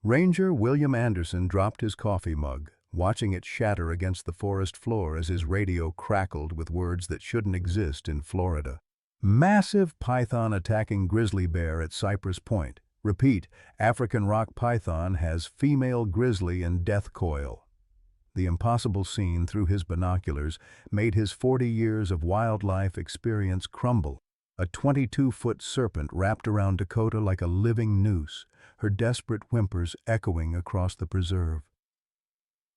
Ranger William Anderson dropped his coffee mug, watching it shatter against the forest floor as his radio crackled with words that shouldn't exist in Florida. Massive python attacking grizzly bear at Cypress Point. Repeat, African rock python has female grizzly in death coil. The impossible scene through his binoculars made his 40 years of wildlife experience crumble. A 22-foot serpent wrapped around Dakota like a living noose, her desperate whimpers echoing across the preserve.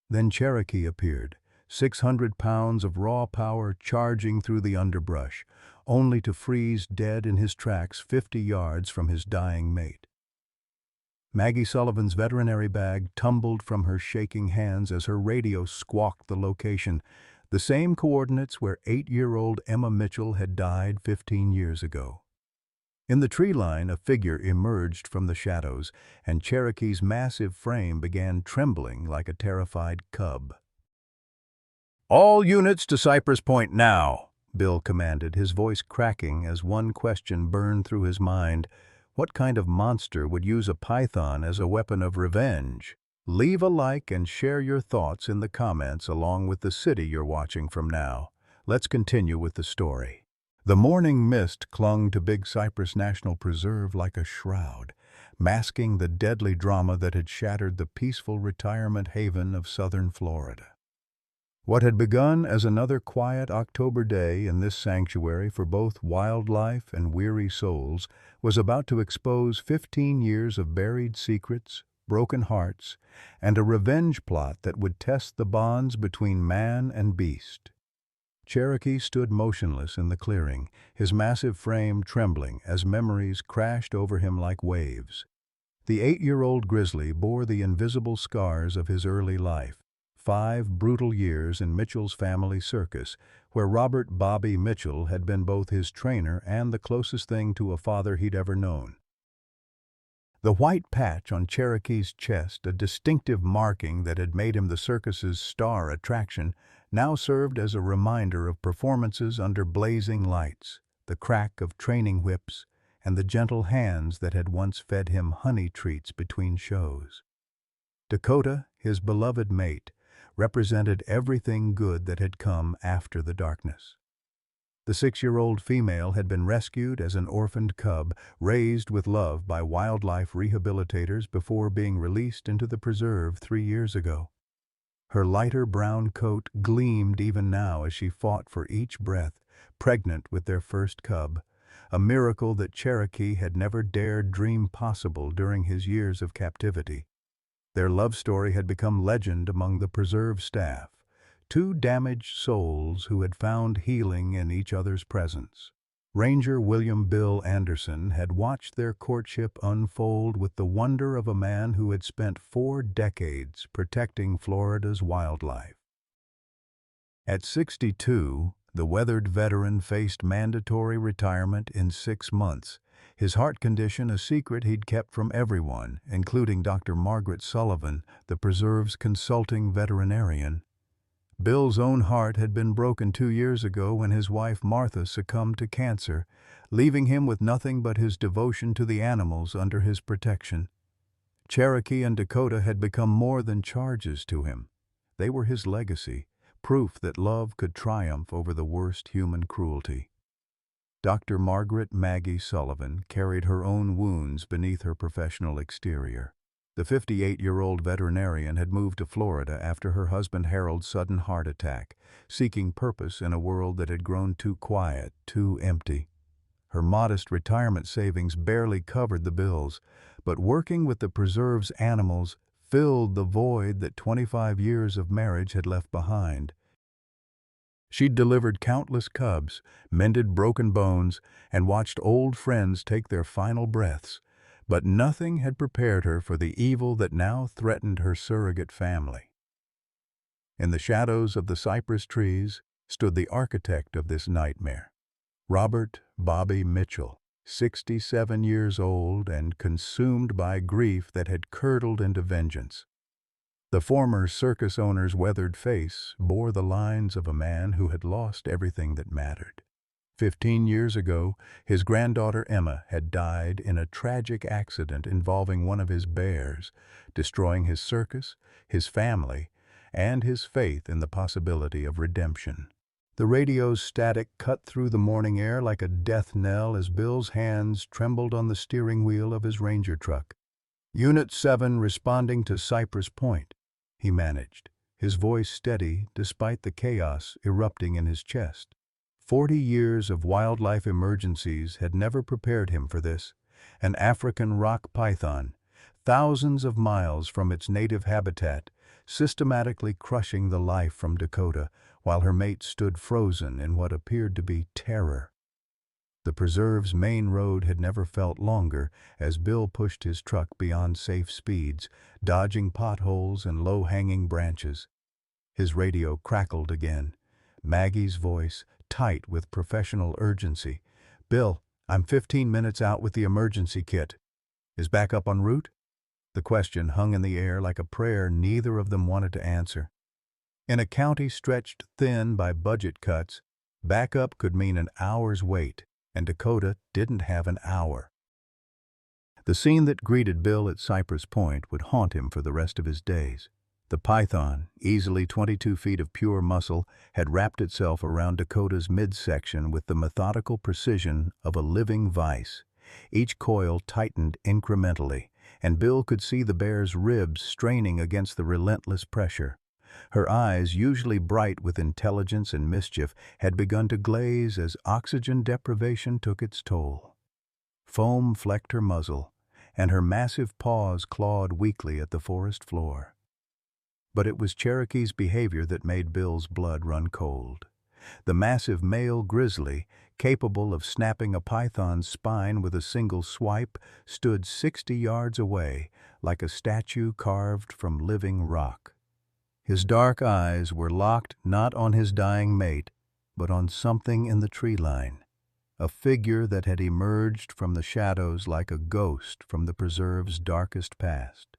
Then Cherokee appeared, 600 pounds of raw power charging through the underbrush, only to freeze dead in his tracks 50 yards from his dying mate. Maggie Sullivan's veterinary bag tumbled from her shaking hands as her radio squawked the location, the same coordinates where 8-year-old Emma Mitchell had died 15 years ago. In the tree line, a figure emerged from the shadows, and Cherokee's massive frame began trembling like a terrified cub. "All units to Cypress Point now," Bill commanded, his voice cracking as one question burned through his mind. What kind of monster would use a python as a weapon of revenge? Leave a like and share your thoughts in the comments along with the city you're watching from now. Let's continue with the story. The morning mist clung to Big Cypress National Preserve like a shroud, masking the deadly drama that had shattered the peaceful retirement haven of southern Florida. What had begun as another quiet October day in this sanctuary for both wildlife and weary souls was about to expose 15 years of buried secrets, broken hearts, and a revenge plot that would test the bonds between man and beast. Cherokee stood motionless in the clearing, his massive frame trembling as memories crashed over him like waves. The 8-year-old Grizzly bore the invisible scars of his early life. 5 brutal years in Mitchell's family circus, where Robert "Bobby" Mitchell had been both his trainer and the closest thing to a father he'd ever known. The white patch on Cherokee's chest, a distinctive marking that had made him the circus's star attraction, now served as a reminder of performances under blazing lights, the crack of training whips, and the gentle hands that had once fed him honey treats between shows. Dakota, his beloved mate, represented everything good that had come after the darkness. The 6-year-old female had been rescued as an orphaned cub, raised with love by wildlife rehabilitators before being released into the preserve 3 years ago. Her lighter brown coat gleamed even now as she fought for each breath, pregnant with their first cub, a miracle that Cherokee had never dared dream possible during his years of captivity. Their love story had become legend among the preserve staff, 2 damaged souls who had found healing in each other's presence. Ranger William "Bill" Anderson had watched their courtship unfold with the wonder of a man who had spent 4 decades protecting Florida's wildlife. At 62, the weathered veteran faced mandatory retirement in 6 months, his heart condition a secret he'd kept from everyone, including Dr. Margaret Sullivan, the preserve's consulting veterinarian. Bill's own heart had been broken 2 years ago when his wife Martha succumbed to cancer, leaving him with nothing but his devotion to the animals under his protection. Cherokee and Dakota had become more than charges to him. They were his legacy, proof that love could triumph over the worst human cruelty. Dr. Margaret "Maggie" Sullivan carried her own wounds beneath her professional exterior. The 58-year-old veterinarian had moved to Florida after her husband Harold's sudden heart attack, seeking purpose in a world that had grown too quiet, too empty. Her modest retirement savings barely covered the bills, but working with the preserve's animals filled the void that 25 years of marriage had left behind. She'd delivered countless cubs, mended broken bones, and watched old friends take their final breaths, but nothing had prepared her for the evil that now threatened her surrogate family. In the shadows of the cypress trees stood the architect of this nightmare, Robert "Bobby" Mitchell, 67 years old and consumed by grief that had curdled into vengeance. The former circus owner's weathered face bore the lines of a man who had lost everything that mattered. 15 years ago, his granddaughter Emma had died in a tragic accident involving one of his bears, destroying his circus, his family, and his faith in the possibility of redemption. The radio's static cut through the morning air like a death knell as Bill's hands trembled on the steering wheel of his Ranger truck. "Unit 7 responding to Cypress Point," he managed, his voice steady despite the chaos erupting in his chest. 40 years of wildlife emergencies had never prepared him for this. An African rock python, thousands of miles from its native habitat, systematically crushing the life from Dakota, while her mate stood frozen in what appeared to be terror. The preserve's main road had never felt longer as Bill pushed his truck beyond safe speeds, dodging potholes and low-hanging branches. His radio crackled again, Maggie's voice tight with professional urgency. "Bill, I'm 15 minutes out with the emergency kit. Is backup en route?" The question hung in the air like a prayer neither of them wanted to answer. In a county stretched thin by budget cuts, backup could mean an hour's wait, and Dakota didn't have an hour. The scene that greeted Bill at Cypress Point would haunt him for the rest of his days. The python, easily 22 feet of pure muscle, had wrapped itself around Dakota's midsection with the methodical precision of a living vice. Each coil tightened incrementally, and Bill could see the bear's ribs straining against the relentless pressure. Her eyes, usually bright with intelligence and mischief, had begun to glaze as oxygen deprivation took its toll. Foam flecked her muzzle, and her massive paws clawed weakly at the forest floor. But it was Cherokee's behavior that made Bill's blood run cold. The massive male grizzly, capable of snapping a python's spine with a single swipe, stood 60 yards away, like a statue carved from living rock. His dark eyes were locked not on his dying mate, but on something in the tree line, a figure that had emerged from the shadows like a ghost from the preserve's darkest past.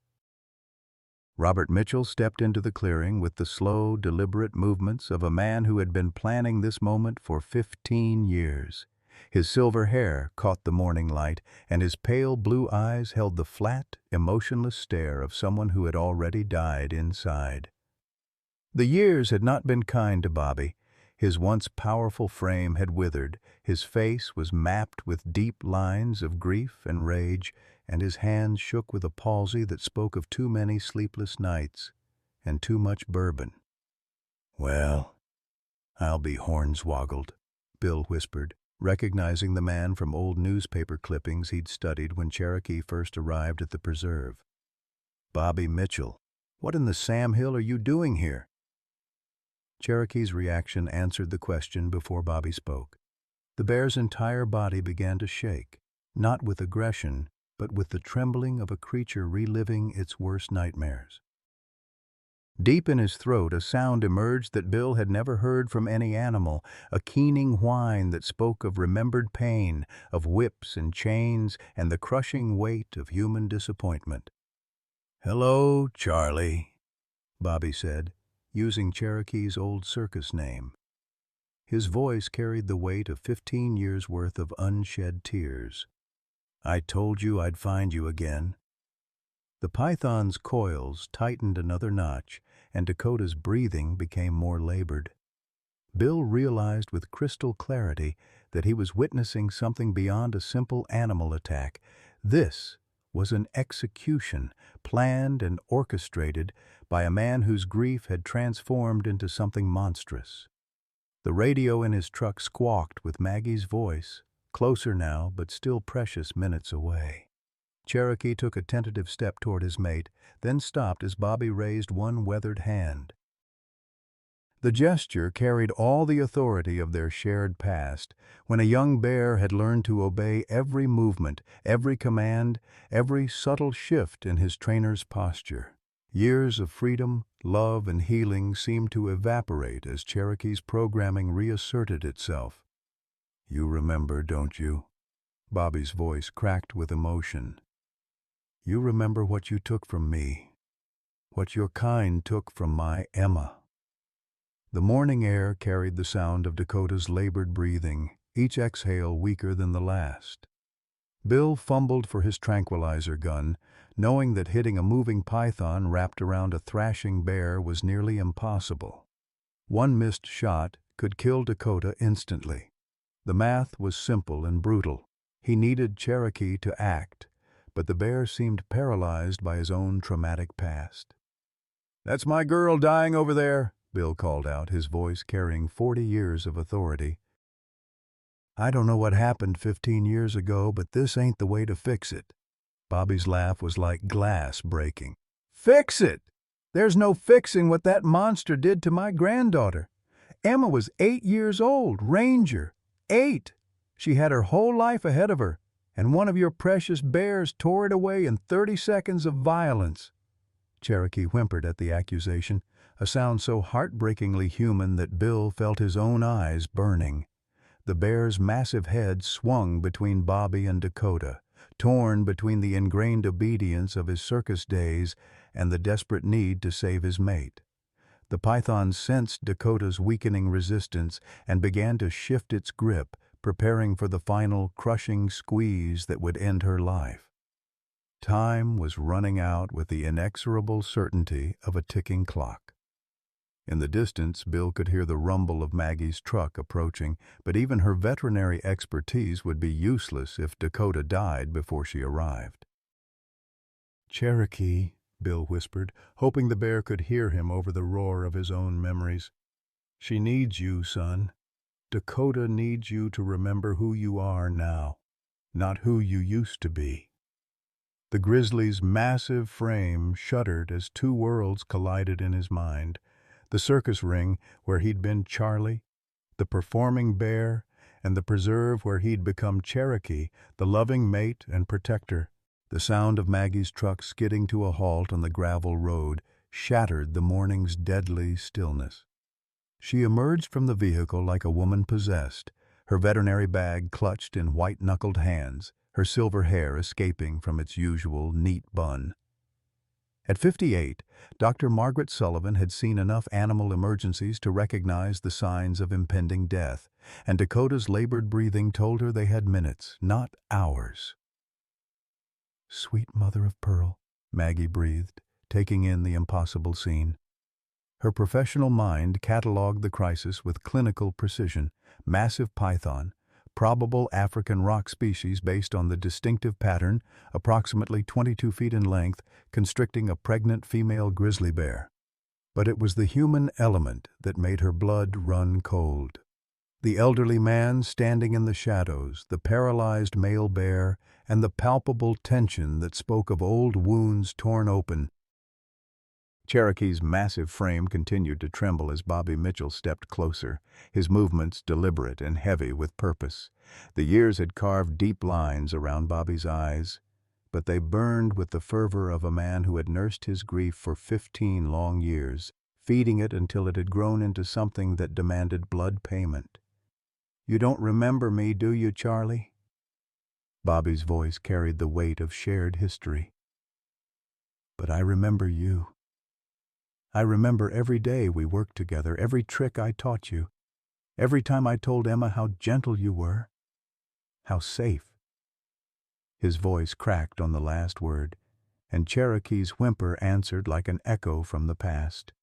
Robert Mitchell stepped into the clearing with the slow, deliberate movements of a man who had been planning this moment for 15 years. His silver hair caught the morning light, and his pale blue eyes held the flat, emotionless stare of someone who had already died inside. The years had not been kind to Bobby. His once powerful frame had withered, his face was mapped with deep lines of grief and rage, and his hands shook with a palsy that spoke of too many sleepless nights and too much bourbon. "Well, I'll be hornswoggled," Bill whispered, recognizing the man from old newspaper clippings he'd studied when Cherokee first arrived at the preserve. "Bobby Mitchell, what in the Sam Hill are you doing here?" Cherokee's reaction answered the question before Bobby spoke. The bear's entire body began to shake, not with aggression, but with the trembling of a creature reliving its worst nightmares. Deep in his throat, a sound emerged that Bill had never heard from any animal, a keening whine that spoke of remembered pain, of whips and chains, and the crushing weight of human disappointment. "Hello, Charlie," Bobby said, using Cherokee's old circus name. His voice carried the weight of 15 years' worth of unshed tears. "I told you I'd find you again." The python's coils tightened another notch, and Dakota's breathing became more labored. Bill realized with crystal clarity that he was witnessing something beyond a simple animal attack. This was an execution, planned and orchestrated by a man whose grief had transformed into something monstrous. The radio in his truck squawked with Maggie's voice, closer now but still precious minutes away. Cherokee took a tentative step toward his mate, then stopped as Bobby raised one weathered hand. The gesture carried all the authority of their shared past, when a young bear had learned to obey every movement, every command, every subtle shift in his trainer's posture. Years of freedom, love, and healing seemed to evaporate as Cherokee's programming reasserted itself. "You remember, don't you?" Bobby's voice cracked with emotion. "You remember what you took from me, what your kind took from my Emma." The morning air carried the sound of Dakota's labored breathing, each exhale weaker than the last. Bill fumbled for his tranquilizer gun, knowing that hitting a moving python wrapped around a thrashing bear was nearly impossible. One missed shot could kill Dakota instantly. The math was simple and brutal. He needed Cherokee to act, but the bear seemed paralyzed by his own traumatic past. "That's my girl dying over there," Bill called out, his voice carrying 40 years of authority. "I don't know what happened 15 years ago, but this ain't the way to fix it." Bobby's laugh was like glass breaking. "Fix it? There's no fixing what that monster did to my granddaughter. Emma was 8 years old, Ranger. 8! She had her whole life ahead of her, and one of your precious bears tore it away in 30 seconds of violence." Cherokee whimpered at the accusation, a sound so heartbreakingly human that Bill felt his own eyes burning. The bear's massive head swung between Bobby and Dakota, torn between the ingrained obedience of his circus days and the desperate need to save his mate. The python sensed Dakota's weakening resistance and began to shift its grip, preparing for the final crushing squeeze that would end her life. Time was running out with the inexorable certainty of a ticking clock. In the distance, Bill could hear the rumble of Maggie's truck approaching, but even her veterinary expertise would be useless if Dakota died before she arrived. "Cherokee," Bill whispered, hoping the bear could hear him over the roar of his own memories. "She needs you, son. Dakota needs you to remember who you are now, not who you used to be." The grizzly's massive frame shuddered as two worlds collided in his mind. The circus ring where he'd been Charlie, the performing bear, and the preserve where he'd become Cherokee, the loving mate and protector. The sound of Maggie's truck skidding to a halt on the gravel road shattered the morning's deadly stillness. She emerged from the vehicle like a woman possessed, her veterinary bag clutched in white-knuckled hands, her silver hair escaping from its usual neat bun. At 58, Dr. Margaret Sullivan had seen enough animal emergencies to recognize the signs of impending death, and Dakota's labored breathing told her they had minutes, not hours. "Sweet mother of pearl," Maggie breathed, taking in the impossible scene. Her professional mind cataloged the crisis with clinical precision: massive python, probable African rock species based on the distinctive pattern, approximately 22 feet in length, constricting a pregnant female grizzly bear. But it was the human element that made her blood run cold. The elderly man standing in the shadows, the paralyzed male bear, and the palpable tension that spoke of old wounds torn open. Cherokee's massive frame continued to tremble as Bobby Mitchell stepped closer, his movements deliberate and heavy with purpose. The years had carved deep lines around Bobby's eyes, but they burned with the fervor of a man who had nursed his grief for 15 long years, feeding it until it had grown into something that demanded blood payment. "You don't remember me, do you, Charlie?" Bobby's voice carried the weight of shared history. "But I remember you. I remember every day we worked together, every trick I taught you, every time I told Emma how gentle you were, how safe." His voice cracked on the last word, and Cherokee's whimper answered like an echo from the past.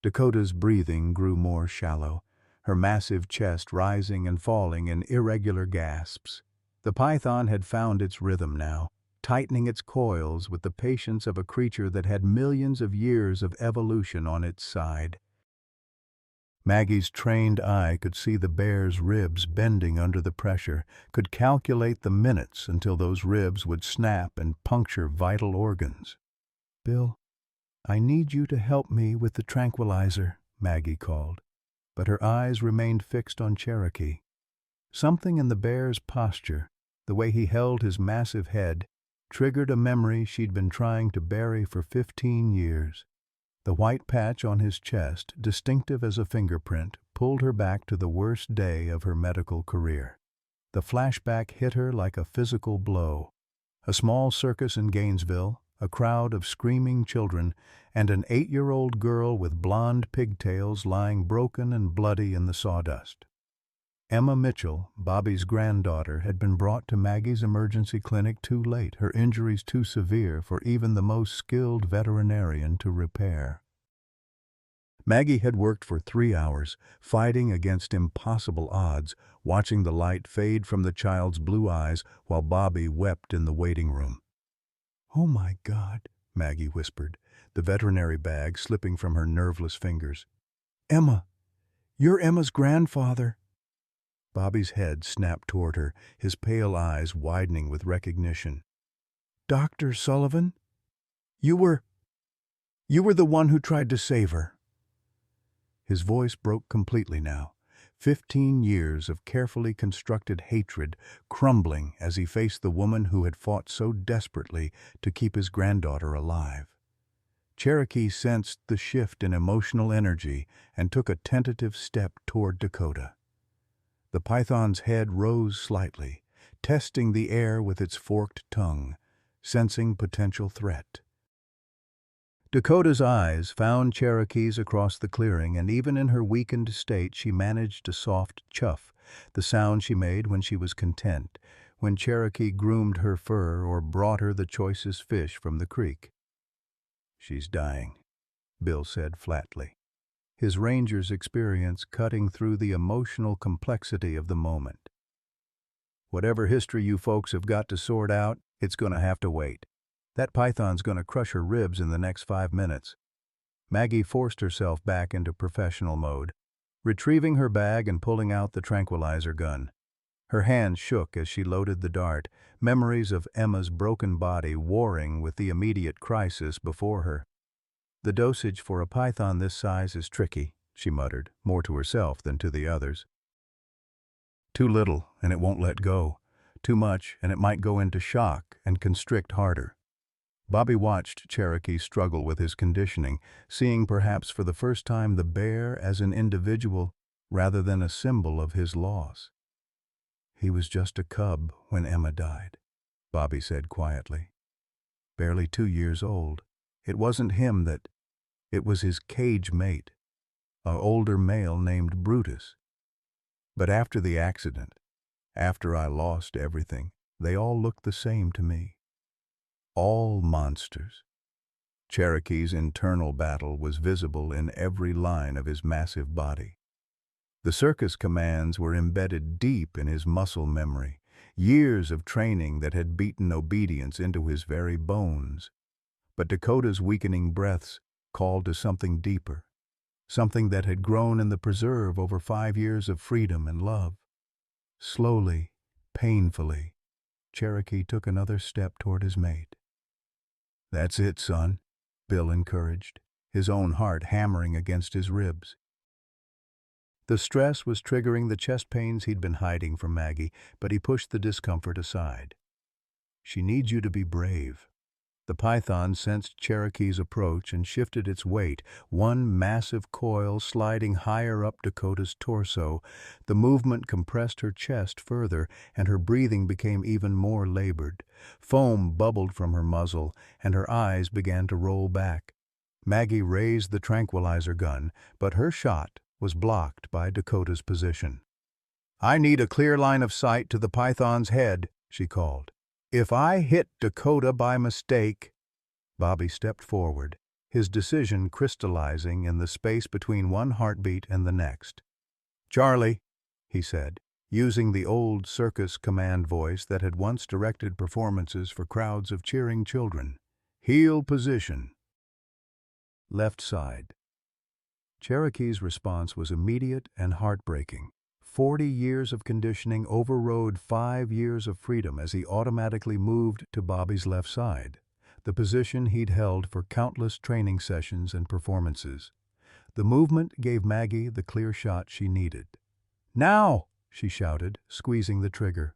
Dakota's breathing grew more shallow, her massive chest rising and falling in irregular gasps. The python had found its rhythm now, tightening its coils with the patience of a creature that had millions of years of evolution on its side. Maggie's trained eye could see the bear's ribs bending under the pressure, could calculate the minutes until those ribs would snap and puncture vital organs. "Bill, I need you to help me with the tranquilizer," Maggie called, but her eyes remained fixed on Cherokee. Something in the bear's posture, the way he held his massive head, triggered a memory she'd been trying to bury for 15 years. The white patch on his chest, distinctive as a fingerprint, pulled her back to the worst day of her medical career. The flashback hit her like a physical blow. A small circus in Gainesville, a crowd of screaming children, and an 8-year-old girl with blonde pigtails lying broken and bloody in the sawdust. Emma Mitchell, Bobby's granddaughter, had been brought to Maggie's emergency clinic too late, her injuries too severe for even the most skilled veterinarian to repair. Maggie had worked for 3 hours, fighting against impossible odds, watching the light fade from the child's blue eyes while Bobby wept in the waiting room. "Oh my God," Maggie whispered, the veterinary bag slipping from her nerveless fingers. "Emma, you're Emma's grandfather." Bobby's head snapped toward her, his pale eyes widening with recognition. "Dr. Sullivan? You were the one who tried to save her." His voice broke completely now, 15 years of carefully constructed hatred crumbling as he faced the woman who had fought so desperately to keep his granddaughter alive. Cherokee sensed the shift in emotional energy and took a tentative step toward Dakota. The python's head rose slightly, testing the air with its forked tongue, sensing potential threat. Dakota's eyes found Cherokee's across the clearing, and even in her weakened state she managed a soft chuff, the sound she made when she was content, when Cherokee groomed her fur or brought her the choicest fish from the creek. "She's dying," Bill said flatly, his ranger's experience cutting through the emotional complexity of the moment. "Whatever history you folks have got to sort out, it's gonna have to wait. That python's gonna crush her ribs in the next 5 minutes." Maggie forced herself back into professional mode, retrieving her bag and pulling out the tranquilizer gun. Her hand shook as she loaded the dart, memories of Emma's broken body warring with the immediate crisis before her. "The dosage for a python this size is tricky," she muttered, more to herself than to the others. "Too little, and it won't let go. Too much, and it might go into shock and constrict harder." Bobby watched Cherokee struggle with his conditioning, seeing perhaps for the first time the bear as an individual rather than a symbol of his loss. "He was just a cub when Emma died," Bobby said quietly. "Barely 2 years old. It wasn't him it was his cage mate, an older male named Brutus. But after the accident, after I lost everything, they all looked the same to me. All monsters." Cherokee's internal battle was visible in every line of his massive body. The circus commands were embedded deep in his muscle memory, years of training that had beaten obedience into his very bones. But Dakota's weakening breaths called to something deeper, something that had grown in the preserve over 5 years of freedom and love. Slowly, painfully, Cherokee took another step toward his mate. "That's it, son," Bill encouraged, his own heart hammering against his ribs. The stress was triggering the chest pains he'd been hiding from Maggie, but he pushed the discomfort aside. "She needs you to be brave." The python sensed Cherokee's approach and shifted its weight, one massive coil sliding higher up Dakota's torso. The movement compressed her chest further, and her breathing became even more labored. Foam bubbled from her muzzle, and her eyes began to roll back. Maggie raised the tranquilizer gun, but her shot was blocked by Dakota's position. "I need a clear line of sight to the python's head," she called. "If I hit Dakota by mistake—" Bobby stepped forward, his decision crystallizing in the space between one heartbeat and the next. "Charlie," he said, using the old circus command voice that had once directed performances for crowds of cheering children. "Heel position. Left side." Cherokee's response was immediate and heartbreaking. 40 years of conditioning overrode 5 years of freedom as he automatically moved to Bobby's left side, the position he'd held for countless training sessions and performances. The movement gave Maggie the clear shot she needed. "Now!" she shouted, squeezing the trigger.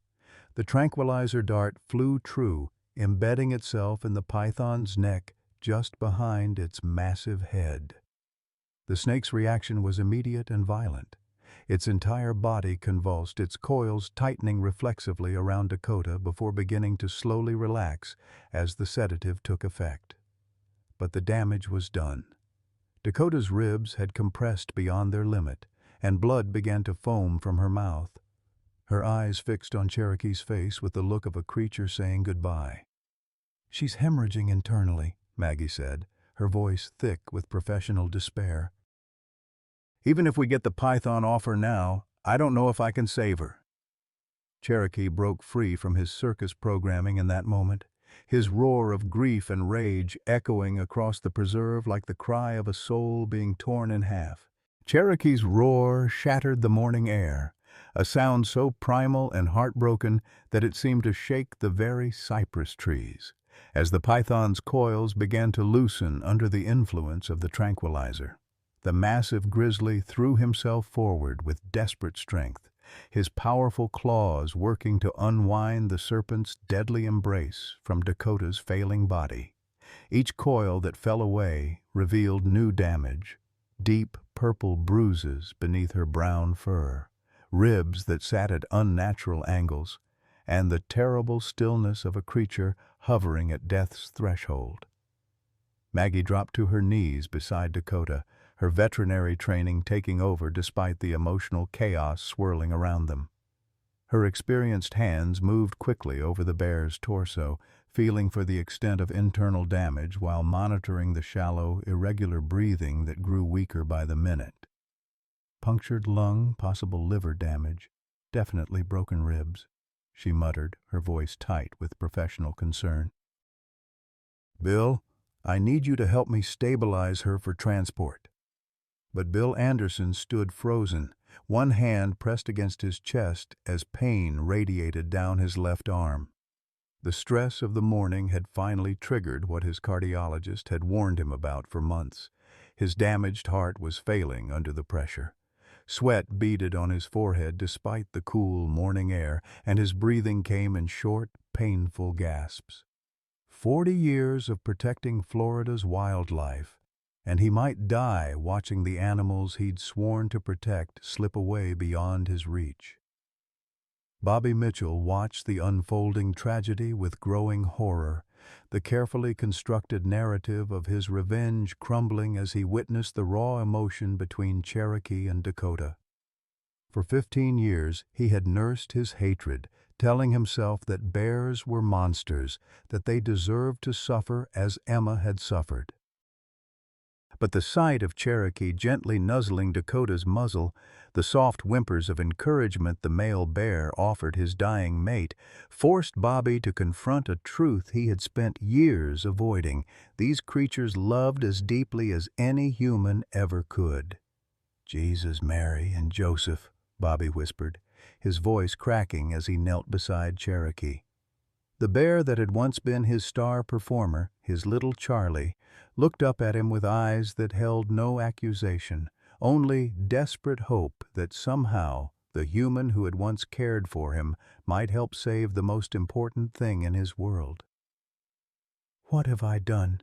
The tranquilizer dart flew true, embedding itself in the python's neck just behind its massive head. The snake's reaction was immediate and violent. Its entire body convulsed, its coils tightening reflexively around Dakota before beginning to slowly relax as the sedative took effect. But the damage was done. Dakota's ribs had compressed beyond their limit, and blood began to foam from her mouth. her eyes fixed on Cherokee's face with the look of a creature saying goodbye. "She's hemorrhaging internally," Maggie said, her voice thick with professional despair. "Even if we get the python off her now, I don't know if I can save her." Cherokee broke free from his circus programming in that moment, his roar of grief and rage echoing across the preserve like the cry of a soul being torn in half. Cherokee's roar shattered the morning air, a sound so primal and heartbroken that it seemed to shake the very cypress trees, as the python's coils began to loosen under the influence of the tranquilizer. The massive grizzly threw himself forward with desperate strength, his powerful claws working to unwind the serpent's deadly embrace from Dakota's failing body. Each coil that fell away revealed new damage, deep purple bruises beneath her brown fur, ribs that sat at unnatural angles, and the terrible stillness of a creature hovering at death's threshold. Maggie dropped to her knees beside Dakota, her veterinary training taking over despite the emotional chaos swirling around them. Her experienced hands moved quickly over the bear's torso, feeling for the extent of internal damage while monitoring the shallow, irregular breathing that grew weaker by the minute. "Punctured lung, possible liver damage, definitely broken ribs," she muttered, her voice tight with professional concern. "Bill, I need you to help me stabilize her for transport." But Bill Anderson stood frozen, one hand pressed against his chest as pain radiated down his left arm. The stress of the morning had finally triggered what his cardiologist had warned him about for months. His damaged heart was failing under the pressure. Sweat beaded on his forehead despite the cool morning air, and his breathing came in short, painful gasps. 40 years of protecting Florida's wildlife, and he might die watching the animals he'd sworn to protect slip away beyond his reach. Bobby Mitchell watched the unfolding tragedy with growing horror, the carefully constructed narrative of his revenge crumbling as he witnessed the raw emotion between Cherokee and Dakota. For 15 years he had nursed his hatred, telling himself that bears were monsters, that they deserved to suffer as Emma had suffered. But the sight of Cherokee gently nuzzling Dakota's muzzle, the soft whimpers of encouragement the male bear offered his dying mate, forced Bobby to confront a truth he had spent years avoiding. These creatures loved as deeply as any human ever could. "Jesus, Mary, and Joseph," Bobby whispered, his voice cracking as he knelt beside Cherokee. The bear that had once been his star performer, his little Charlie, looked up at him with eyes that held no accusation, only desperate hope that somehow the human who had once cared for him might help save the most important thing in his world. "What have I done?"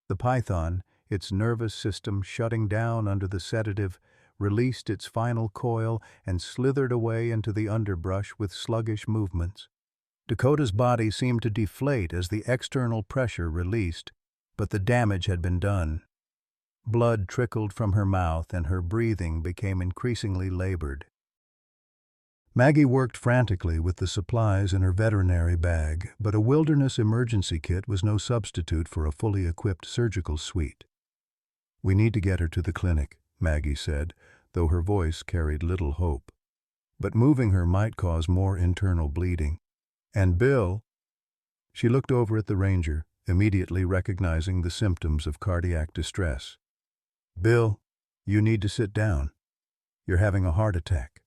The python, its nervous system shutting down under the sedative, released its final coil and slithered away into the underbrush with sluggish movements. Dakota's body seemed to deflate as the external pressure released, but the damage had been done. Blood trickled from her mouth and her breathing became increasingly labored. Maggie worked frantically with the supplies in her veterinary bag, but a wilderness emergency kit was no substitute for a fully equipped surgical suite. "We need to get her to the clinic," Maggie said, though her voice carried little hope. "But moving her might cause more internal bleeding. And Bill—" She looked over at the ranger, immediately recognizing the symptoms of cardiac distress. "Bill, you need to sit down. You're having a heart attack."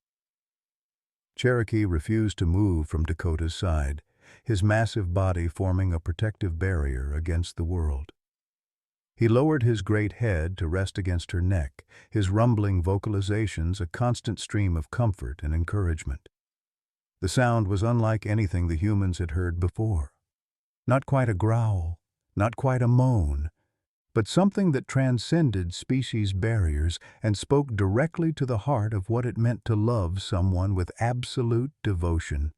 Cherokee refused to move from Dakota's side, his massive body forming a protective barrier against the world. He lowered his great head to rest against her neck, his rumbling vocalizations a constant stream of comfort and encouragement. The sound was unlike anything the humans had heard before. Not quite a growl, not quite a moan, but something that transcended species barriers and spoke directly to the heart of what it meant to love someone with absolute devotion.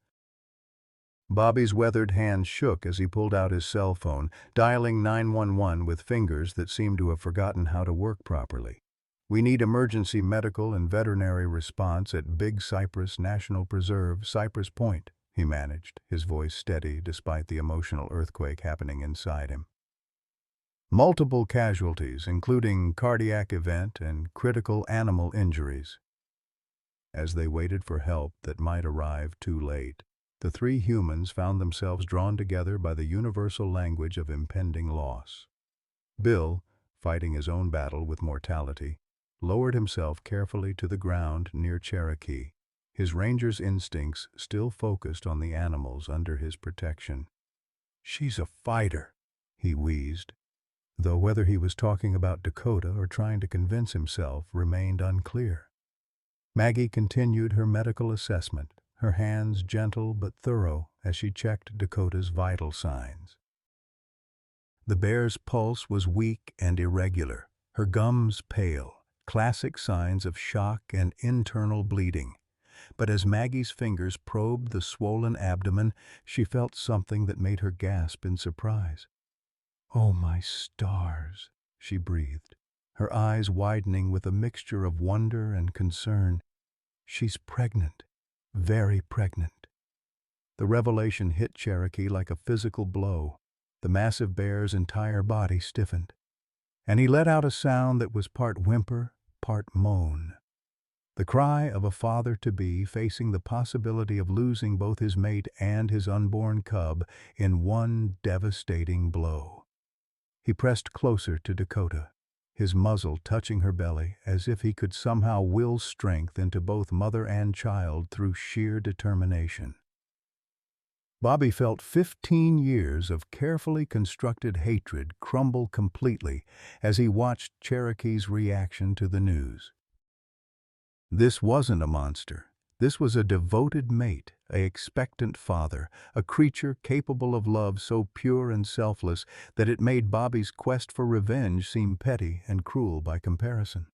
Bobby's weathered hand shook as he pulled out his cell phone, dialing 911 with fingers that seemed to have forgotten how to work properly. We need emergency medical and veterinary response at Big Cypress National Preserve, Cypress Point, he managed, his voice steady despite the emotional earthquake happening inside him. Multiple casualties, including cardiac event and critical animal injuries. As they waited for help that might arrive too late, the three humans found themselves drawn together by the universal language of impending loss. Bill, fighting his own battle with mortality, lowered himself carefully to the ground near Cherokee, his ranger's instincts still focused on the animals under his protection. "She's a fighter," he wheezed, though whether he was talking about Dakota or trying to convince himself remained unclear. Maggie continued her medical assessment, her hands gentle but thorough as she checked Dakota's vital signs. The bear's pulse was weak and irregular, her gums pale, classic signs of shock and internal bleeding. But as Maggie's fingers probed the swollen abdomen, she felt something that made her gasp in surprise. "Oh, my stars," she breathed, her eyes widening with a mixture of wonder and concern. "She's pregnant, very pregnant." The revelation hit Cherokee like a physical blow. The massive bear's entire body stiffened, and he let out a sound that was part whimper, part moan. The cry of a father-to-be facing the possibility of losing both his mate and his unborn cub in one devastating blow. He pressed closer to Dakota, his muzzle touching her belly as if he could somehow will strength into both mother and child through sheer determination. Bobby felt 15 years of carefully constructed hatred crumble completely as he watched Cherokee's reaction to the news. This wasn't a monster. This was a devoted mate, an expectant father, a creature capable of love so pure and selfless that it made Bobby's quest for revenge seem petty and cruel by comparison.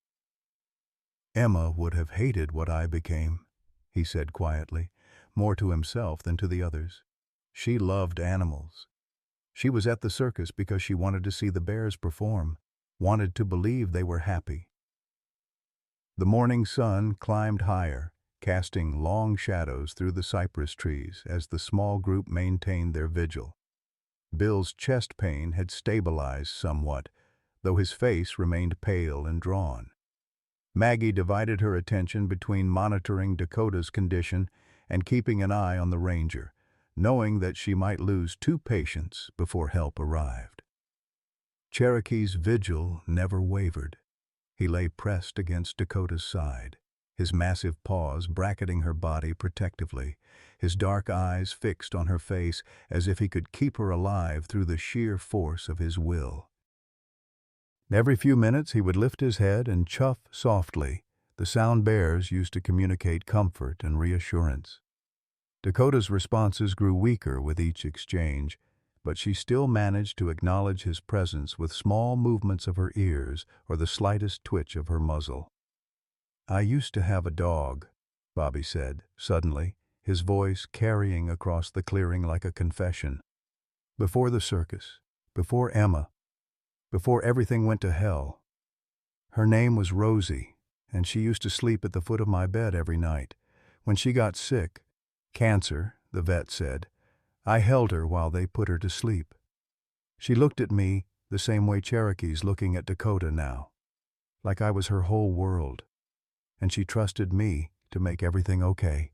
"Emma would have hated what I became," he said quietly, more to himself than to the others. "She loved animals. She was at the circus because she wanted to see the bears perform, wanted to believe they were happy." The morning sun climbed higher, casting long shadows through the cypress trees as the small group maintained their vigil. Bill's chest pain had stabilized somewhat, though his face remained pale and drawn. Maggie divided her attention between monitoring Dakota's condition and keeping an eye on the ranger, knowing that she might lose 2 patients before help arrived. Cherokee's vigil never wavered. He lay pressed against Dakota's side, his massive paws bracketing her body protectively, his dark eyes fixed on her face as if he could keep her alive through the sheer force of his will. Every few minutes he would lift his head and chuff softly, the sound bears used to communicate comfort and reassurance. Dakota's responses grew weaker with each exchange, but she still managed to acknowledge his presence with small movements of her ears or the slightest twitch of her muzzle. "I used to have a dog," Bobby said, suddenly, his voice carrying across the clearing like a confession. "Before the circus, before Emma, before everything went to hell. Her name was Rosie, and she used to sleep at the foot of my bed every night. When she got sick, cancer, the vet said, I held her while they put her to sleep. She looked at me the same way Cherokee's looking at Dakota now, like I was her whole world, and she trusted me to make everything okay."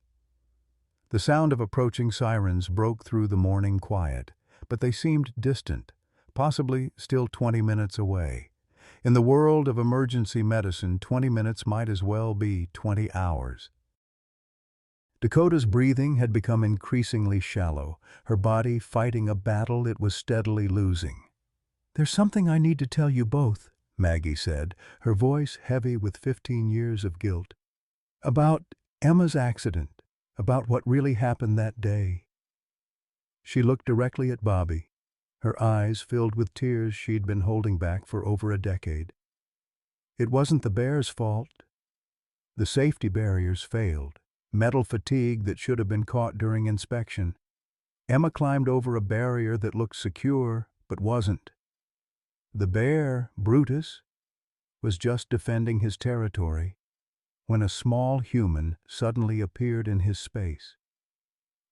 The sound of approaching sirens broke through the morning quiet, but they seemed distant, possibly still 20 minutes away. In the world of emergency medicine, 20 minutes might as well be 20 hours. Dakota's breathing had become increasingly shallow, her body fighting a battle it was steadily losing. "There's something I need to tell you both," Maggie said, her voice heavy with 15 years of guilt. "About Emma's accident, about what really happened that day." She looked directly at Bobby, her eyes filled with tears she'd been holding back for over a decade. "It wasn't the bear's fault. The safety barriers failed. Metal fatigue that should have been caught during inspection. Emma climbed over a barrier that looked secure, but wasn't. The bear, Brutus, was just defending his territory when a small human suddenly appeared in his space.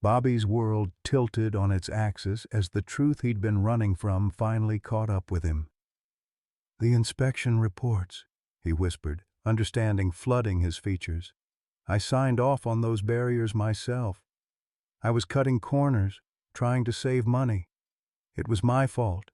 Bobby's world tilted on its axis as the truth he'd been running from finally caught up with him. "The inspection reports," he whispered, understanding flooding his features. "I signed off on those barriers myself. I was cutting corners, trying to save money. It was my fault.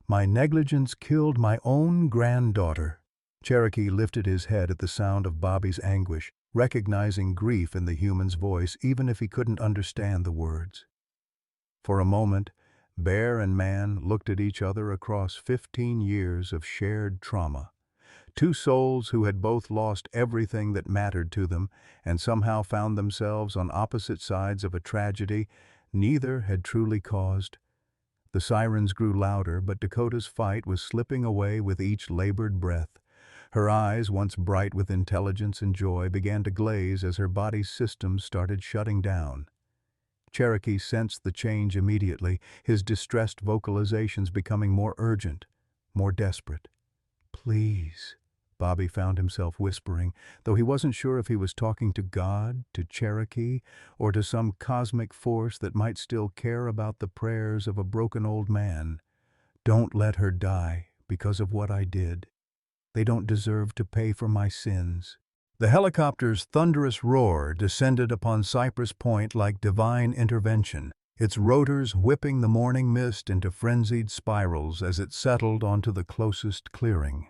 My negligence killed my own granddaughter." Cherokee lifted his head at the sound of Bobby's anguish, recognizing grief in the human's voice even if he couldn't understand the words. For a moment, bear and man looked at each other across 15 years of shared trauma. Two souls who had both lost everything that mattered to them and somehow found themselves on opposite sides of a tragedy neither had truly caused. The sirens grew louder, but Dakota's fight was slipping away with each labored breath. Her eyes, once bright with intelligence and joy, began to glaze as her body's systems started shutting down. Cherokee sensed the change immediately, his distressed vocalizations becoming more urgent, more desperate. "Please," Bobby found himself whispering, though he wasn't sure if he was talking to God, to Cherokee, or to some cosmic force that might still care about the prayers of a broken old man. "Don't let her die because of what I did. They don't deserve to pay for my sins." The helicopter's thunderous roar descended upon Cypress Point like divine intervention, its rotors whipping the morning mist into frenzied spirals as it settled onto the closest clearing.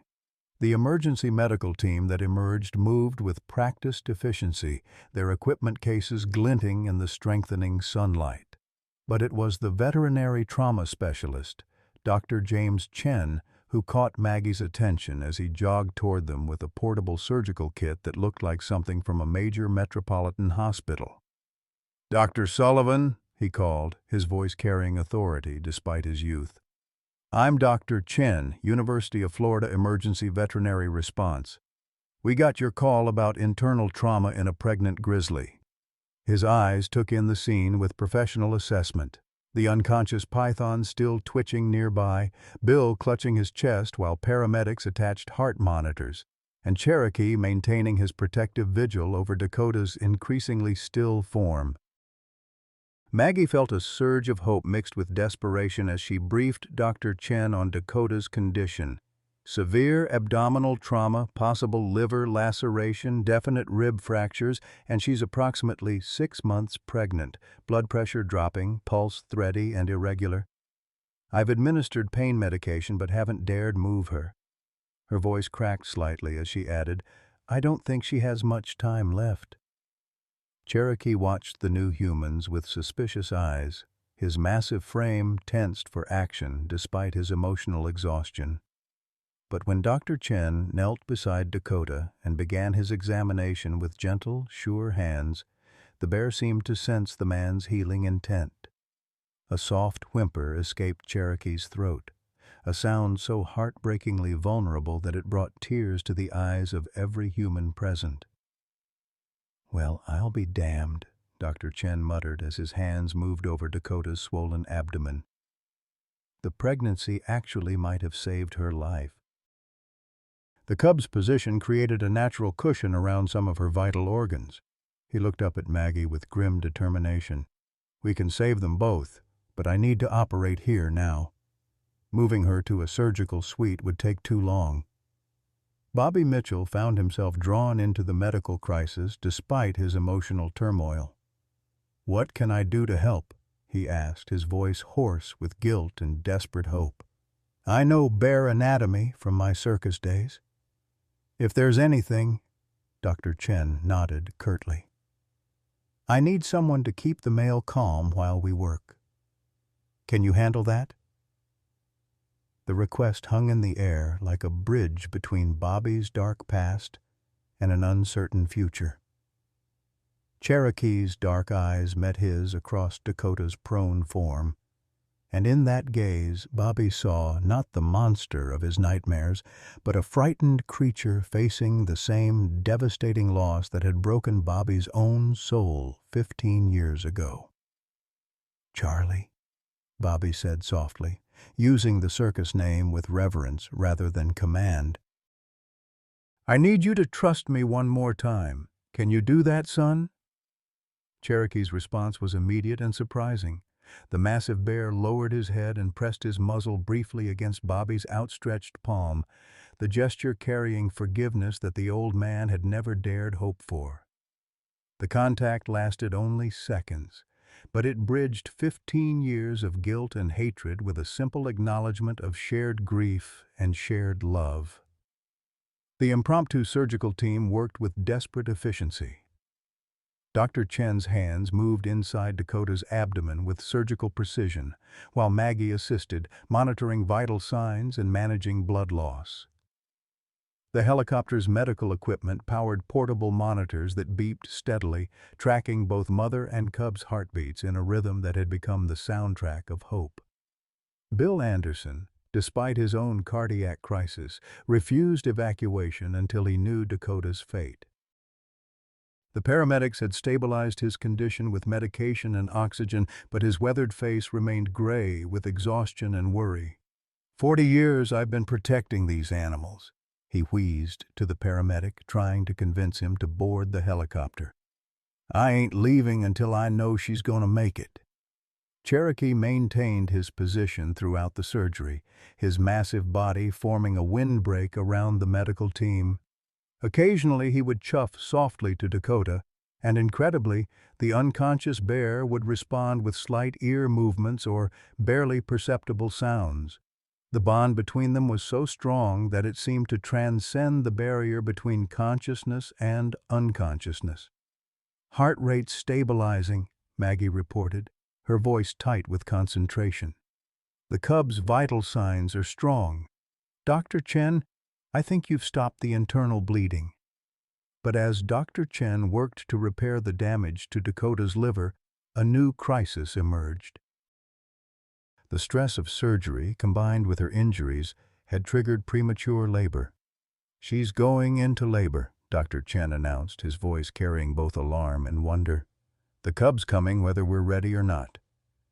The emergency medical team that emerged moved with practiced efficiency, their equipment cases glinting in the strengthening sunlight. But it was the veterinary trauma specialist, Dr. James Chen, who caught Maggie's attention as he jogged toward them with a portable surgical kit that looked like something from a major metropolitan hospital. "Dr. Sullivan," he called, his voice carrying authority despite his youth. "I'm Dr. Chen, University of Florida Emergency Veterinary Response. We got your call about internal trauma in a pregnant grizzly." His eyes took in the scene with professional assessment. The unconscious python still twitching nearby, Bill clutching his chest while paramedics attached heart monitors, and Cherokee maintaining his protective vigil over Dakota's increasingly still form. Maggie felt a surge of hope mixed with desperation as she briefed Dr. Chen on Dakota's condition. Severe abdominal trauma, possible liver laceration, definite rib fractures, and she's approximately 6 months pregnant, blood pressure dropping, pulse thready and irregular. "I've administered pain medication but haven't dared move her." Her voice cracked slightly as she added, "I don't think she has much time left." Cherokee watched the new humans with suspicious eyes, his massive frame tensed for action despite his emotional exhaustion. But when Dr. Chen knelt beside Dakota and began his examination with gentle, sure hands, the bear seemed to sense the man's healing intent. A soft whimper escaped Cherokee's throat, a sound so heartbreakingly vulnerable that it brought tears to the eyes of every human present. "Well, I'll be damned," Dr. Chen muttered as his hands moved over Dakota's swollen abdomen. The pregnancy actually might have saved her life. The cub's position created a natural cushion around some of her vital organs. He looked up at Maggie with grim determination. "We can save them both, but I need to operate here now. Moving her to a surgical suite would take too long." Bobby Mitchell found himself drawn into the medical crisis despite his emotional turmoil. "What can I do to help?" he asked, his voice hoarse with guilt and desperate hope. "I know bear anatomy from my circus days. If there's anything—" Dr. Chen nodded curtly. "I need someone to keep the male calm while we work. Can you handle that?" The request hung in the air like a bridge between Bobby's dark past and an uncertain future. Cherokee's dark eyes met his across Dakota's prone form, and in that gaze Bobby saw not the monster of his nightmares, but a frightened creature facing the same devastating loss that had broken Bobby's own soul 15 years ago. "Charlie," Bobby said softly, using the circus name with reverence rather than command. I need you to trust me one more time. Can you do that, son? Cherokee's response was immediate and surprising. The massive bear lowered his head and pressed his muzzle briefly against Bobby's outstretched palm, the gesture carrying forgiveness that the old man had never dared hope for. The contact lasted only seconds, but it bridged 15 years of guilt and hatred with a simple acknowledgement of shared grief and shared love. The impromptu surgical team worked with desperate efficiency. Dr. Chen's hands moved inside Dakota's abdomen with surgical precision, while Maggie assisted, monitoring vital signs and managing blood loss. The helicopter's medical equipment powered portable monitors that beeped steadily, tracking both mother and cub's heartbeats in a rhythm that had become the soundtrack of hope. Bill Anderson, despite his own cardiac crisis, refused evacuation until he knew Dakota's fate. The paramedics had stabilized his condition with medication and oxygen, but his weathered face remained gray with exhaustion and worry. 40 years I've been protecting these animals, he wheezed to the paramedic, trying to convince him to board the helicopter. I ain't leaving until I know she's gonna make it. Cherokee maintained his position throughout the surgery, his massive body forming a windbreak around the medical team. Occasionally he would chuff softly to Dakota, and incredibly, the unconscious bear would respond with slight ear movements or barely perceptible sounds. The bond between them was so strong that it seemed to transcend the barrier between consciousness and unconsciousness. Heart rate stabilizing, Maggie reported, her voice tight with concentration. The cub's vital signs are strong. Dr. Chen, I think you've stopped the internal bleeding. But as Dr. Chen worked to repair the damage to Dakota's liver, a new crisis emerged. The stress of surgery, combined with her injuries, had triggered premature labor. She's going into labor, Dr. Chen announced, his voice carrying both alarm and wonder. The cub's coming whether we're ready or not.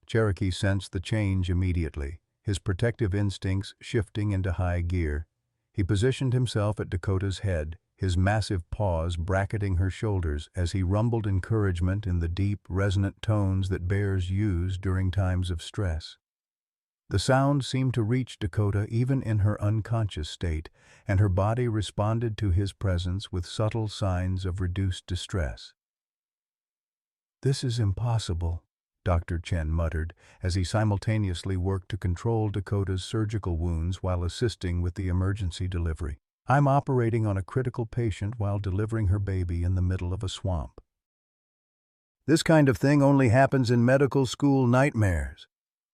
Cherokee sensed the change immediately, his protective instincts shifting into high gear. He positioned himself at Dakota's head, his massive paws bracketing her shoulders as he rumbled encouragement in the deep, resonant tones that bears use during times of stress. The sound seemed to reach Dakota even in her unconscious state, and her body responded to his presence with subtle signs of reduced distress. This is impossible, Dr. Chen muttered, as he simultaneously worked to control Dakota's surgical wounds while assisting with the emergency delivery. I'm operating on a critical patient while delivering her baby in the middle of a swamp. This kind of thing only happens in medical school nightmares.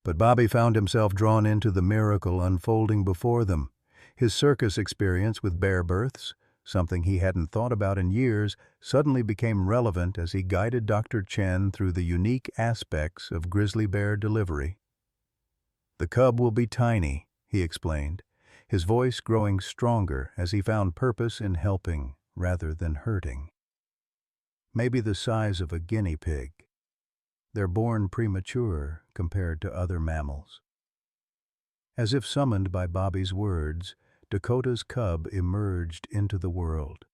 But Bobby found himself drawn into the miracle unfolding before them. His circus experience with bear births, something he hadn't thought about in years, suddenly became relevant as he guided Dr. Chen through the unique aspects of grizzly bear delivery. The cub will be tiny, he explained, his voice growing stronger as he found purpose in helping rather than hurting. Maybe the size of a guinea pig. They're born premature compared to other mammals. As if summoned by Bobby's words, Dakota's cub emerged into the world.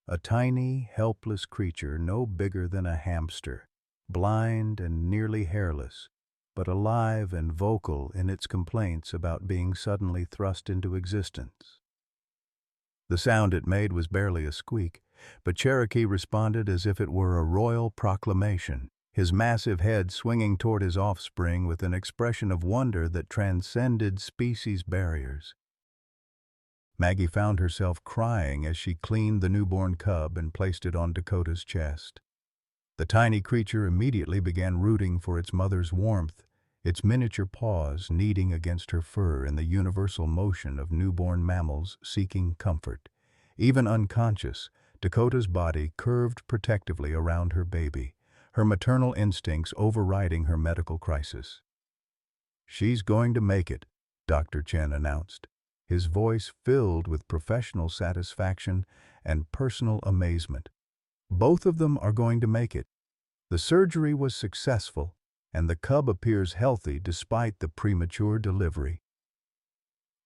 A tiny, helpless creature no bigger than a hamster, blind and nearly hairless, but alive and vocal in its complaints about being suddenly thrust into existence. The sound it made was barely a squeak, but Cherokee responded as if it were a royal proclamation, his massive head swinging toward his offspring with an expression of wonder that transcended species barriers. Maggie found herself crying as she cleaned the newborn cub and placed it on Dakota's chest. The tiny creature immediately began rooting for its mother's warmth, its miniature paws kneading against her fur in the universal motion of newborn mammals seeking comfort. Even unconscious, Dakota's body curved protectively around her baby, her maternal instincts overriding her medical crisis. She's going to make it, Dr. Chen announced, his voice filled with professional satisfaction and personal amazement. Both of them are going to make it. The surgery was successful, and the cub appears healthy despite the premature delivery.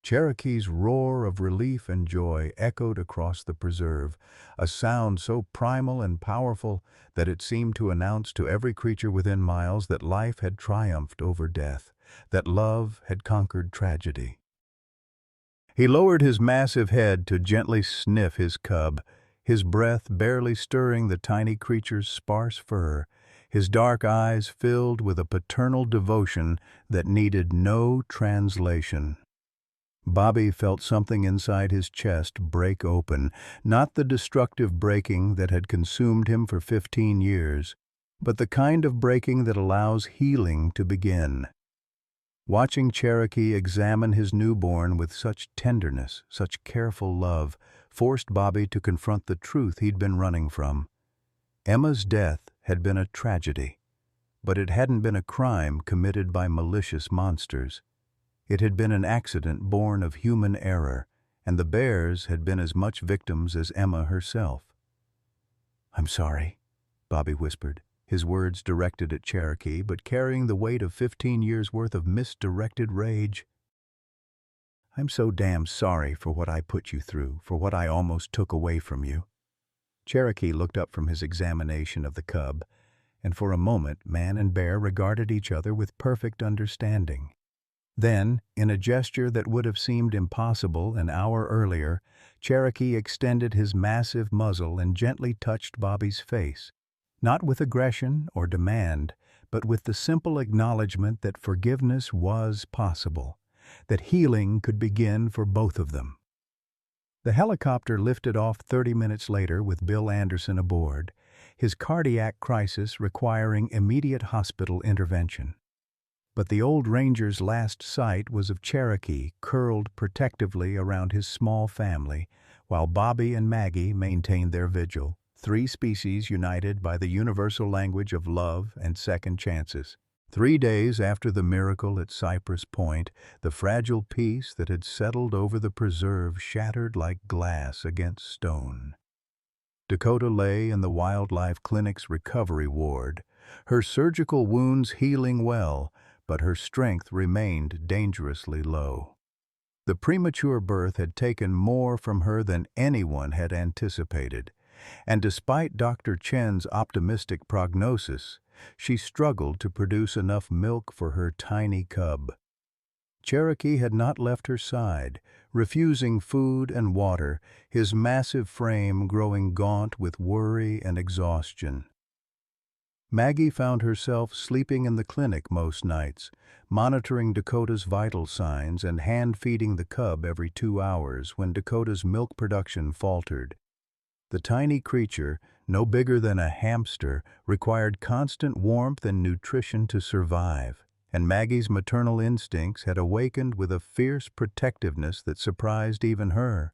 Cherokee's roar of relief and joy echoed across the preserve, a sound so primal and powerful that it seemed to announce to every creature within miles that life had triumphed over death, that love had conquered tragedy. He lowered his massive head to gently sniff his cub, his breath barely stirring the tiny creature's sparse fur, his dark eyes filled with a paternal devotion that needed no translation. Bobby felt something inside his chest break open, not the destructive breaking that had consumed him for 15 years, but the kind of breaking that allows healing to begin. Watching Cherokee examine his newborn with such tenderness, such careful love, forced Bobby to confront the truth he'd been running from. Emma's death had been a tragedy, but it hadn't been a crime committed by malicious monsters. It had been an accident born of human error, and the bears had been as much victims as Emma herself. "I'm sorry," Bobby whispered, his words directed at Cherokee, but carrying the weight of 15 years' worth of misdirected rage. "I'm so damn sorry for what I put you through, for what I almost took away from you." Cherokee looked up from his examination of the cub, and for a moment man and bear regarded each other with perfect understanding. Then, in a gesture that would have seemed impossible an hour earlier, Cherokee extended his massive muzzle and gently touched Bobby's face, not with aggression or demand, but with the simple acknowledgement that forgiveness was possible, that healing could begin for both of them. The helicopter lifted off 30 minutes later with Bill Anderson aboard, his cardiac crisis requiring immediate hospital intervention. But the old ranger's last sight was of Cherokee curled protectively around his small family, while Bobby and Maggie maintained their vigil, three species united by the universal language of love and second chances. 3 days after the miracle at Cypress Point, the fragile peace that had settled over the preserve shattered like glass against stone. Dakota lay in the wildlife clinic's recovery ward, her surgical wounds healing well, but her strength remained dangerously low. The premature birth had taken more from her than anyone had anticipated, and despite Dr. Chen's optimistic prognosis, she struggled to produce enough milk for her tiny cub. Cherokee had not left her side, refusing food and water, his massive frame growing gaunt with worry and exhaustion. Maggie found herself sleeping in the clinic most nights, monitoring Dakota's vital signs and hand-feeding the cub every 2 hours when Dakota's milk production faltered. The tiny creature, no bigger than a hamster, required constant warmth and nutrition to survive, and Maggie's maternal instincts had awakened with a fierce protectiveness that surprised even her.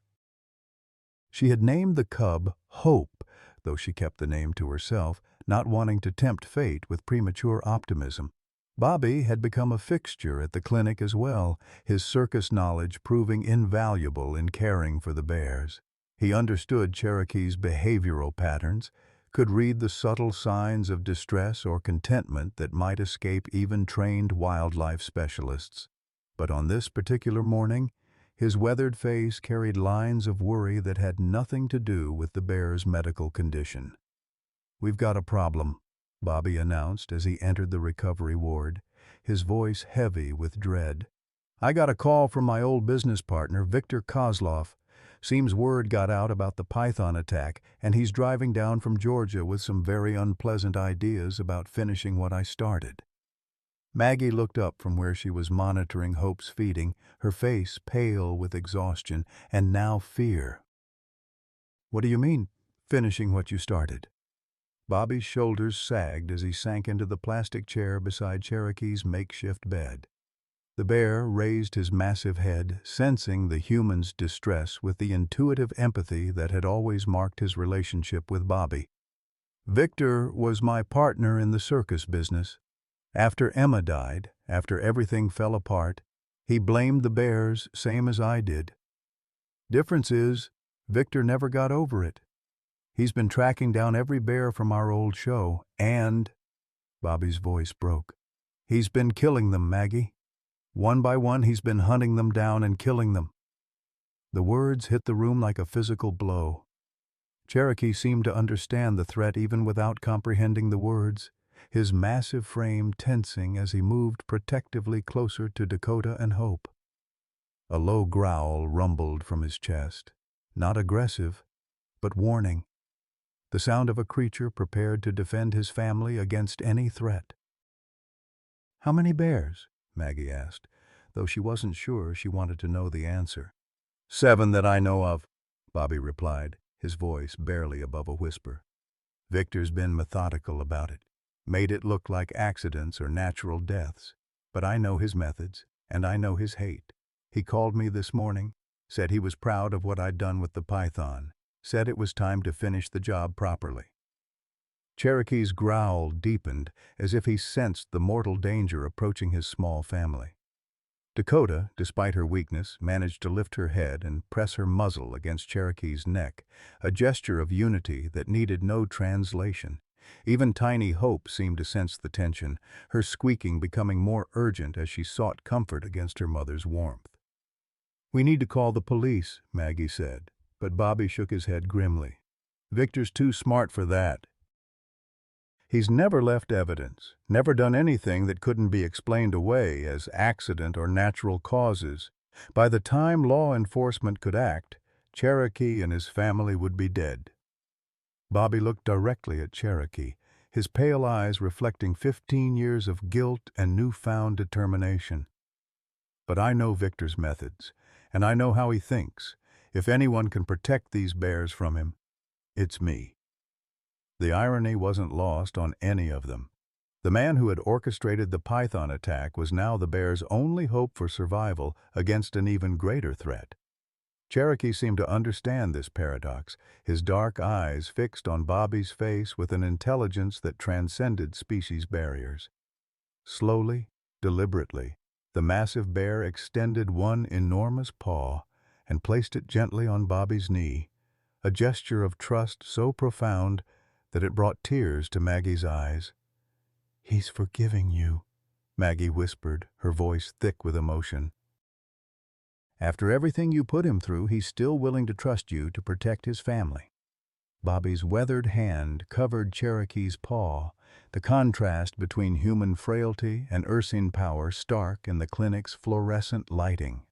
She had named the cub Hope, though she kept the name to herself, not wanting to tempt fate with premature optimism. Bobby had become a fixture at the clinic as well, his circus knowledge proving invaluable in caring for the bears. He understood Cherokee's behavioral patterns, could read the subtle signs of distress or contentment that might escape even trained wildlife specialists. But on this particular morning, his weathered face carried lines of worry that had nothing to do with the bear's medical condition. "We've got a problem," Bobby announced as he entered the recovery ward, his voice heavy with dread. "I got a call from my old business partner, Victor Kozlov. Seems word got out about the python attack, and he's driving down from Georgia with some very unpleasant ideas about finishing what I started." Maggie looked up from where she was monitoring Hope's feeding, her face pale with exhaustion and now fear. "What do you mean, finishing what you started?" Bobby's shoulders sagged as he sank into the plastic chair beside Cherokee's makeshift bed. The bear raised his massive head, sensing the human's distress with the intuitive empathy that had always marked his relationship with Bobby. "Victor was my partner in the circus business. After Emma died, after everything fell apart, he blamed the bears same as I did. Difference is, Victor never got over it. He's been tracking down every bear from our old show, and—" Bobby's voice broke. "He's been killing them, Maggie. One by one, he's been hunting them down and killing them." The words hit the room like a physical blow. Cherokee seemed to understand the threat even without comprehending the words, his massive frame tensing as he moved protectively closer to Dakota and Hope. A low growl rumbled from his chest, not aggressive, but warning, the sound of a creature prepared to defend his family against any threat. "How many bears?" Maggie asked, though she wasn't sure she wanted to know the answer. "7 that I know of," Bobby replied, his voice barely above a whisper. "Victor's been methodical about it, made it look like accidents or natural deaths. But I know his methods, and I know his hate. He called me this morning, said he was proud of what I'd done with the python, said it was time to finish the job properly." Cherokee's growl deepened, as if he sensed the mortal danger approaching his small family. Dakota, despite her weakness, managed to lift her head and press her muzzle against Cherokee's neck, a gesture of unity that needed no translation. Even tiny Hope seemed to sense the tension, her squeaking becoming more urgent as she sought comfort against her mother's warmth. "We need to call the police," Maggie said, but Bobby shook his head grimly. "Victor's too smart for that. He's never left evidence, never done anything that couldn't be explained away as accident or natural causes. By the time law enforcement could act, Cherokee and his family would be dead." Bobby looked directly at Cherokee, his pale eyes reflecting 15 years of guilt and newfound determination. "But I know Victor's methods, and I know how he thinks. If anyone can protect these bears from him, it's me." The irony wasn't lost on any of them. The man who had orchestrated the python attack was now the bear's only hope for survival against an even greater threat. Cherokee seemed to understand this paradox, his dark eyes fixed on Bobby's face with an intelligence that transcended species barriers. Slowly, deliberately, the massive bear extended one enormous paw and placed it gently on Bobby's knee, a gesture of trust so profound that it brought tears to Maggie's eyes. "He's forgiving you," Maggie whispered, her voice thick with emotion. "After everything you put him through, he's still willing to trust you to protect his family." Bobby's weathered hand covered Cherokee's paw, the contrast between human frailty and ursine power stark in the clinic's fluorescent lighting.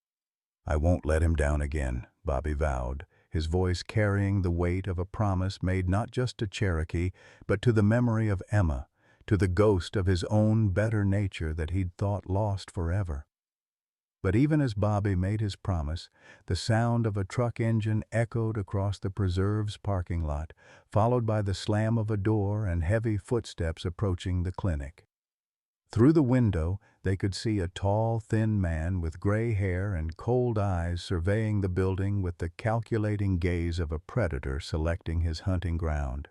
"I won't let him down again," Bobby vowed, his voice carrying the weight of a promise made not just to Cherokee, but to the memory of Emma, to the ghost of his own better nature that he'd thought lost forever. But even as Bobby made his promise, the sound of a truck engine echoed across the preserve's parking lot, followed by the slam of a door and heavy footsteps approaching the clinic. Through the window, they could see a tall, thin man with gray hair and cold eyes surveying the building with the calculating gaze of a predator selecting his hunting ground.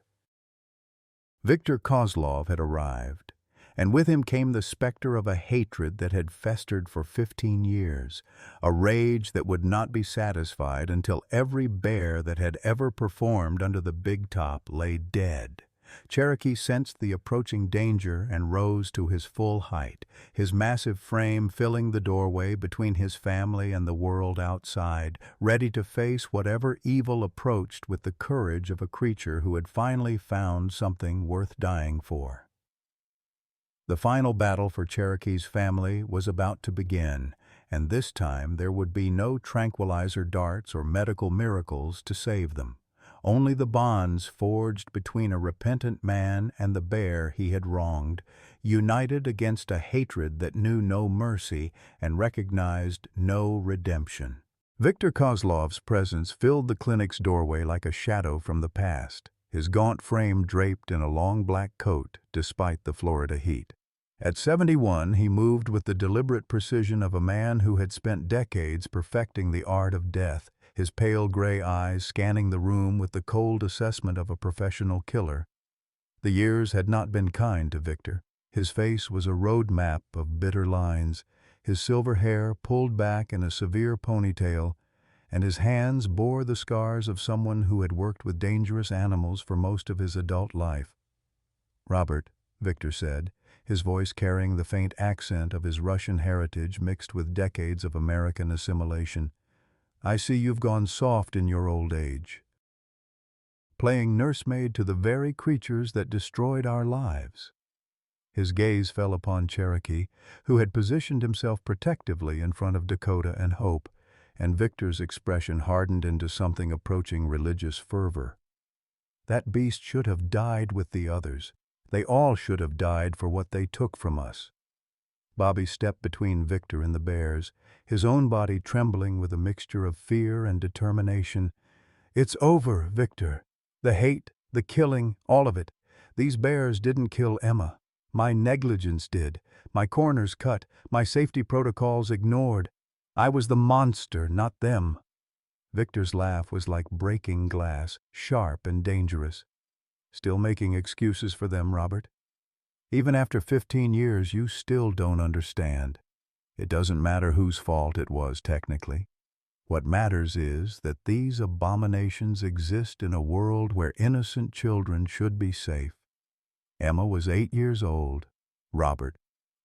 Viktor Kozlov had arrived, and with him came the specter of a hatred that had festered for 15 years, a rage that would not be satisfied until every bear that had ever performed under the big top lay dead. Cherokee sensed the approaching danger and rose to his full height, his massive frame filling the doorway between his family and the world outside, ready to face whatever evil approached with the courage of a creature who had finally found something worth dying for. The final battle for Cherokee's family was about to begin, and this time there would be no tranquilizer darts or medical miracles to save them. Only the bonds forged between a repentant man and the bear he had wronged, united against a hatred that knew no mercy and recognized no redemption. Viktor Kozlov's presence filled the clinic's doorway like a shadow from the past, his gaunt frame draped in a long black coat despite the Florida heat. At 71, he moved with the deliberate precision of a man who had spent decades perfecting the art of death, his pale gray eyes scanning the room with the cold assessment of a professional killer. The years had not been kind to Victor. His face was a road map of bitter lines, his silver hair pulled back in a severe ponytail, and his hands bore the scars of someone who had worked with dangerous animals for most of his adult life. "Robert," Victor said, his voice carrying the faint accent of his Russian heritage mixed with decades of American assimilation. "I see you've gone soft in your old age, playing nursemaid to the very creatures that destroyed our lives." His gaze fell upon Cherokee, who had positioned himself protectively in front of Dakota and Hope, and Victor's expression hardened into something approaching religious fervor. "That beast should have died with the others. They all should have died for what they took from us." Bobby stepped between Victor and the bears, his own body trembling with a mixture of fear and determination. "It's over, Victor. The hate, the killing, all of it. These bears didn't kill Emma. My negligence did. My corners cut, my safety protocols ignored. I was the monster, not them." Victor's laugh was like breaking glass, sharp and dangerous. "Still making excuses for them, Robert? Even after 15 years, you still don't understand. It doesn't matter whose fault it was technically. What matters is that these abominations exist in a world where innocent children should be safe. Emma was 8 years old. Robert,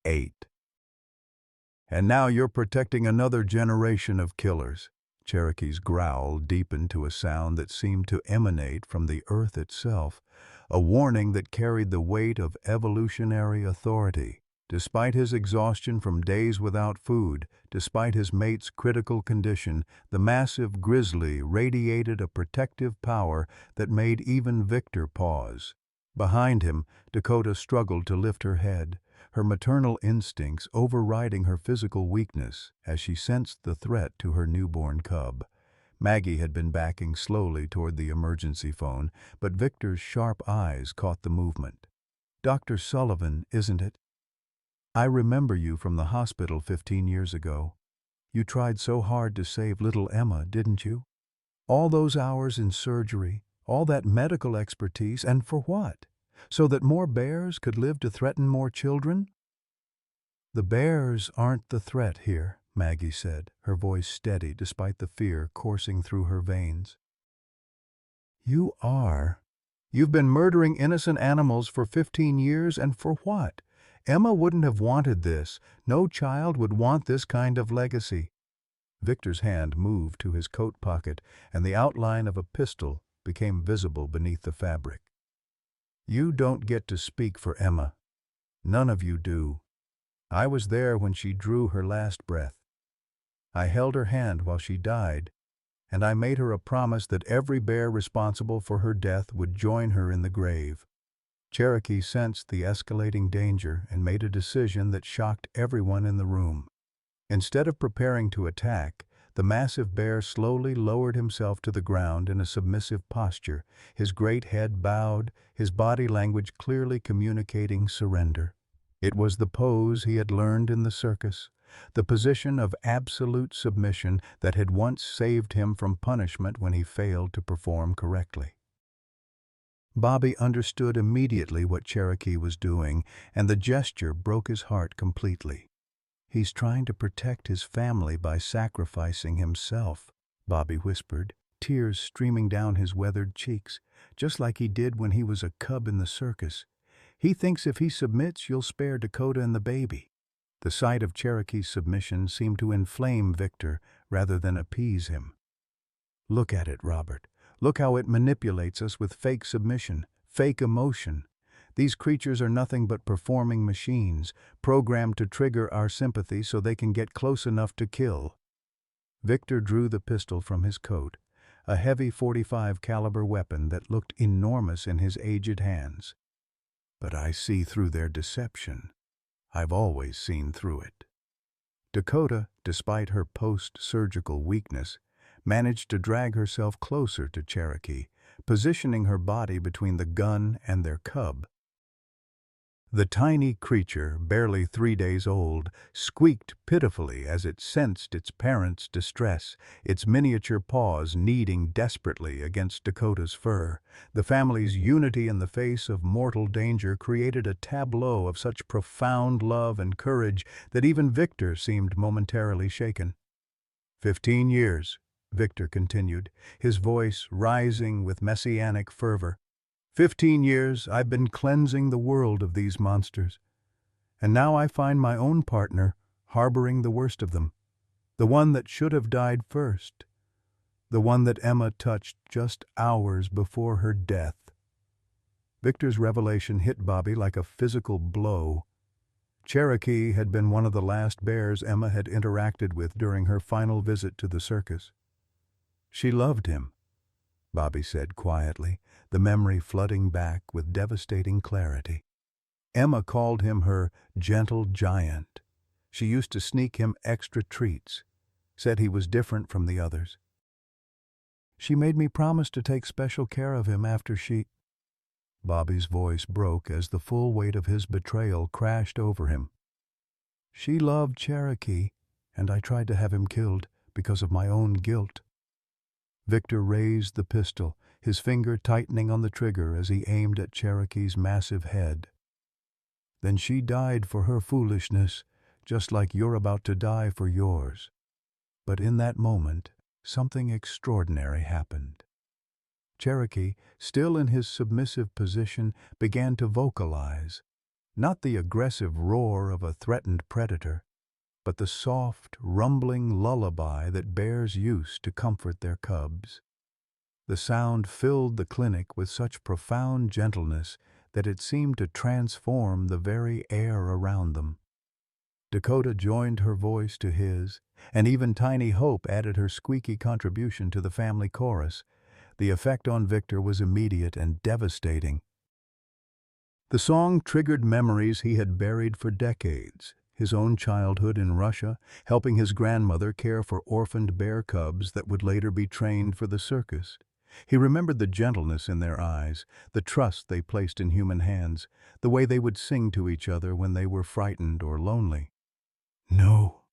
8. And now you're protecting another generation of killers." Cherokee's growl deepened to a sound that seemed to emanate from the earth itself, a warning that carried the weight of evolutionary authority. Despite his exhaustion from days without food, despite his mate's critical condition, the massive Grizzly radiated a protective power that made even Victor pause. Behind him, Dakota struggled to lift her head, her maternal instincts overriding her physical weakness as she sensed the threat to her newborn cub. Maggie had been backing slowly toward the emergency phone, but Victor's sharp eyes caught the movement. "Dr. Sullivan, isn't it? I remember you from the hospital 15 years ago. You tried so hard to save little Emma, didn't you? All those hours in surgery, all that medical expertise, and for what? So that more bears could live to threaten more children?" "The bears aren't the threat here," Maggie said, her voice steady despite the fear coursing through her veins. "You are. You've been murdering innocent animals for 15 years, and for what? Emma wouldn't have wanted this. No child would want this kind of legacy." Victor's hand moved to his coat pocket, and the outline of a pistol became visible beneath the fabric. "You don't get to speak for Emma. None of you do. I was there when she drew her last breath. I held her hand while she died, and I made her a promise that every bear responsible for her death would join her in the grave." Cherokee sensed the escalating danger and made a decision that shocked everyone in the room. Instead of preparing to attack, the massive bear slowly lowered himself to the ground in a submissive posture, his great head bowed, his body language clearly communicating surrender. It was the pose he had learned in the circus, the position of absolute submission that had once saved him from punishment when he failed to perform correctly. Bobby understood immediately what Cherokee was doing, and the gesture broke his heart completely. "He's trying to protect his family by sacrificing himself," Bobby whispered, tears streaming down his weathered cheeks, "just like he did when he was a cub in the circus. He thinks if he submits, you'll spare Dakota and the baby." The sight of Cherokee's submission seemed to inflame Victor rather than appease him. "Look at it, Robert. Look how it manipulates us with fake submission, fake emotion. These creatures are nothing but performing machines, programmed to trigger our sympathy so they can get close enough to kill." Victor drew the pistol from his coat, a heavy .45 caliber weapon that looked enormous in his aged hands. "But I see through their deception. I've always seen through it." Dakota, despite her post-surgical weakness, managed to drag herself closer to Cherokee, positioning her body between the gun and their cub. The tiny creature, barely 3 days old, squeaked pitifully as it sensed its parents' distress, its miniature paws kneading desperately against Dakota's fur. The family's unity in the face of mortal danger created a tableau of such profound love and courage that even Victor seemed momentarily shaken. 15 years, Victor continued, his voice rising with messianic fervor. 15 years I've been cleansing the world of these monsters. And now I find my own partner harboring the worst of them, the one that should have died first, the one that Emma touched just hours before her death. Victor's revelation hit Bobby like a physical blow. Cherokee had been one of the last bears Emma had interacted with during her final visit to the circus. She loved him, Bobby said quietly, the memory flooding back with devastating clarity. Emma called him her gentle giant. She used to sneak him extra treats, said he was different from the others. She made me promise to take special care of him after she... Bobby's voice broke as the full weight of his betrayal crashed over him. She loved Cherokee, and I tried to have him killed because of my own guilt. Victor raised the pistol, his finger tightening on the trigger as he aimed at Cherokee's massive head. Then she died for her foolishness, just like you're about to die for yours. But in that moment, something extraordinary happened. Cherokee, still in his submissive position, began to vocalize, not the aggressive roar of a threatened predator, but the soft, rumbling lullaby that bears use to comfort their cubs. The sound filled the clinic with such profound gentleness that it seemed to transform the very air around them. Dakota joined her voice to his, and even Tiny Hope added her squeaky contribution to the family chorus. The effect on Victor was immediate and devastating. The song triggered memories he had buried for decades, his own childhood in Russia, helping his grandmother care for orphaned bear cubs that would later be trained for the circus. He remembered the gentleness in their eyes, the trust they placed in human hands, the way they would sing to each other when they were frightened or lonely. "No,"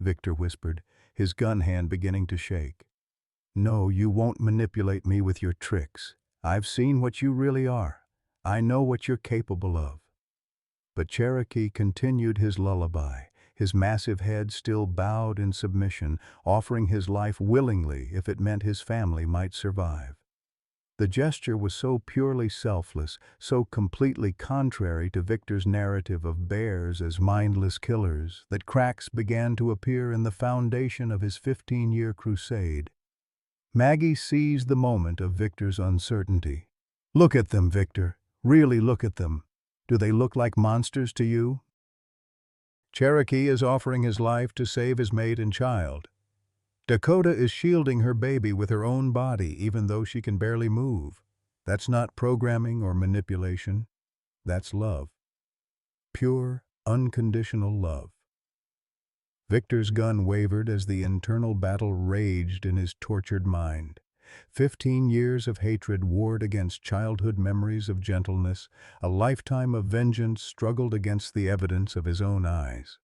Victor whispered, his gun hand beginning to shake. "No, you won't manipulate me with your tricks. I've seen what you really are. I know what you're capable of." But Cherokee continued his lullaby, his massive head still bowed in submission, offering his life willingly if it meant his family might survive. The gesture was so purely selfless, so completely contrary to Victor's narrative of bears as mindless killers, that cracks began to appear in the foundation of his 15-year crusade. Maggie seized the moment of Victor's uncertainty. "Look at them, Victor. Really look at them. Do they look like monsters to you?" Cherokee is offering his life to save his mate and child. Dakota is shielding her baby with her own body even though she can barely move. That's not programming or manipulation. That's love. Pure, unconditional love. Victor's gun wavered as the internal battle raged in his tortured mind. 15 years of hatred warred against childhood memories of gentleness. A lifetime of vengeance struggled against the evidence of his own eyes.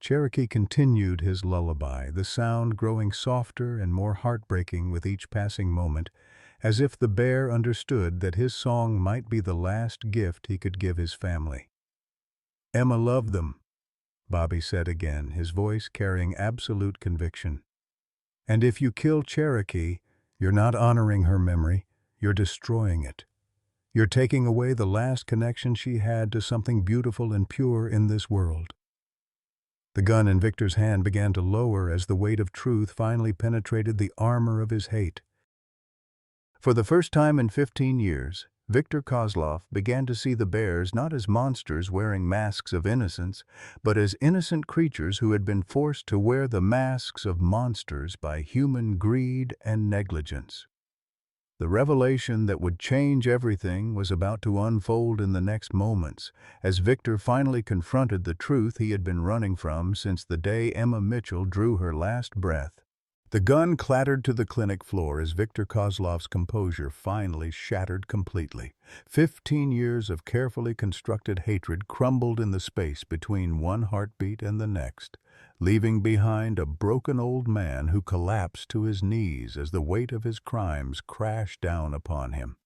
Cherokee continued his lullaby, the sound growing softer and more heartbreaking with each passing moment, as if the bear understood that his song might be the last gift he could give his family. "Emma loved them," Bobby said again, his voice carrying absolute conviction. "And if you kill Cherokee, you're not honoring her memory, you're destroying it. You're taking away the last connection she had to something beautiful and pure in this world." The gun in Victor's hand began to lower as the weight of truth finally penetrated the armor of his hate. For the first time in 15 years, Victor Kozlov began to see the bears not as monsters wearing masks of innocence, but as innocent creatures who had been forced to wear the masks of monsters by human greed and negligence. The revelation that would change everything was about to unfold in the next moments, as Victor finally confronted the truth he had been running from since the day Emma Mitchell drew her last breath. The gun clattered to the clinic floor as Victor Kozlov's composure finally shattered completely. 15 years of carefully constructed hatred crumbled in the space between one heartbeat and the next, leaving behind a broken old man who collapsed to his knees as the weight of his crimes crashed down upon him.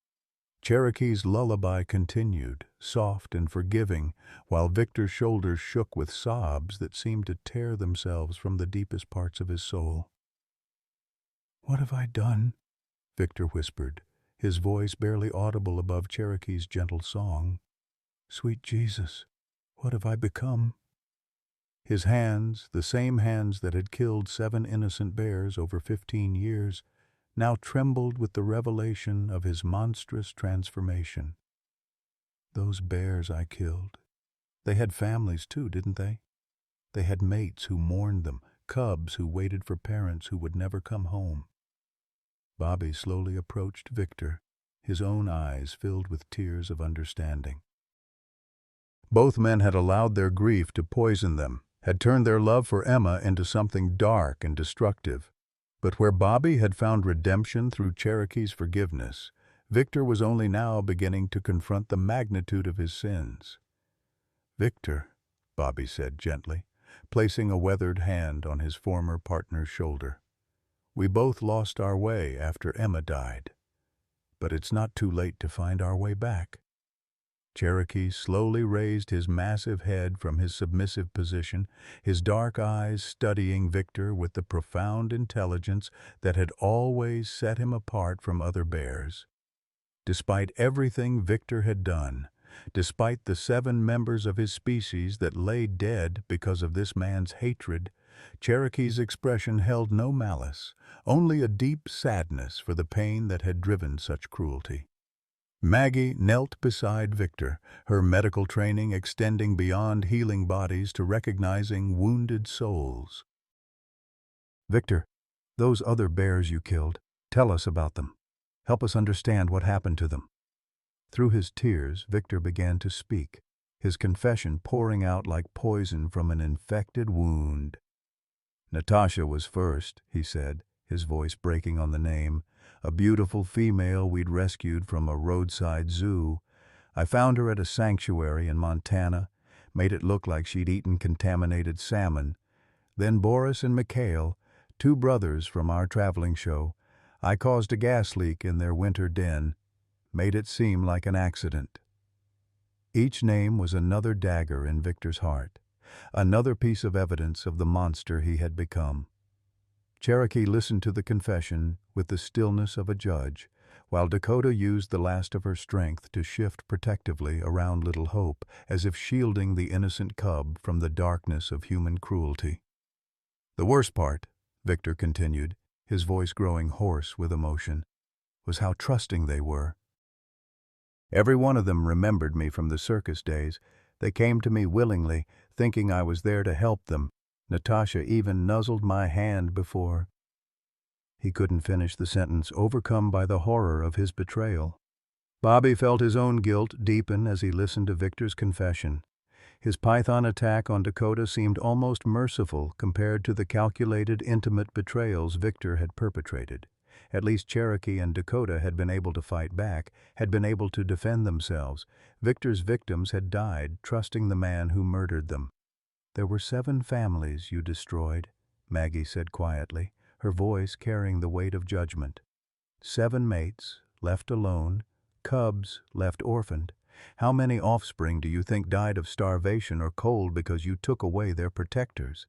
Cherokee's lullaby continued, soft and forgiving, while Victor's shoulders shook with sobs that seemed to tear themselves from the deepest parts of his soul. "What have I done?" Victor whispered, his voice barely audible above Cherokee's gentle song. "Sweet Jesus, What have I become? His hands, the same hands that had killed 7 innocent bears over 15 years, now trembled with the revelation of his monstrous transformation. Those bears I killed. They had families too, didn't they? They had mates who mourned them, cubs who waited for parents who would never come home. Bobby slowly approached Victor, his own eyes filled with tears of understanding. Both men had allowed their grief to poison them, had turned their love for Emma into something dark and destructive. But where Bobby had found redemption through Cherokee's forgiveness, Victor was only now beginning to confront the magnitude of his sins. "Victor," Bobby said gently, placing a weathered hand on his former partner's shoulder. "We both lost our way after Emma died. But it's not too late to find our way back." Cherokee slowly raised his massive head from his submissive position, his dark eyes studying Victor with the profound intelligence that had always set him apart from other bears. Despite everything Victor had done, despite the 7 members of his species that lay dead because of this man's hatred, Cherokee's expression held no malice, only a deep sadness for the pain that had driven such cruelty. Maggie knelt beside Victor, her medical training extending beyond healing bodies to recognizing wounded souls. "Victor, those other bears you killed, tell us about them. Help us understand what happened to them." Through his tears, Victor began to speak, his confession pouring out like poison from an infected wound. "Natasha was first," he said, his voice breaking on the name, "a beautiful female we'd rescued from a roadside zoo. I found her at a sanctuary in Montana, made it look like she'd eaten contaminated salmon. Then Boris and Mikhail, 2 brothers from our traveling show, I caused a gas leak in their winter den, made it seem like an accident." Each name was another dagger in Victor's heart, another piece of evidence of the monster he had become. Cherokee listened to the confession with the stillness of a judge, while Dakota used the last of her strength to shift protectively around Little Hope, as if shielding the innocent cub from the darkness of human cruelty. "The worst part," Victor continued, his voice growing hoarse with emotion, "was how trusting they were. Every one of them remembered me from the circus days. They came to me willingly, thinking I was there to help them. Natasha even nuzzled my hand before—" He couldn't finish the sentence, overcome by the horror of his betrayal. Bobby felt his own guilt deepen as he listened to Victor's confession. His python attack on Dakota seemed almost merciful compared to the calculated, intimate betrayals Victor had perpetrated. At least Cherokee and Dakota had been able to fight back, had been able to defend themselves. Victor's victims had died, trusting the man who murdered them. "There were 7 families you destroyed," Maggie said quietly, her voice carrying the weight of judgment. 7 mates, left alone, cubs left orphaned. How many offspring do you think died of starvation or cold because you took away their protectors?"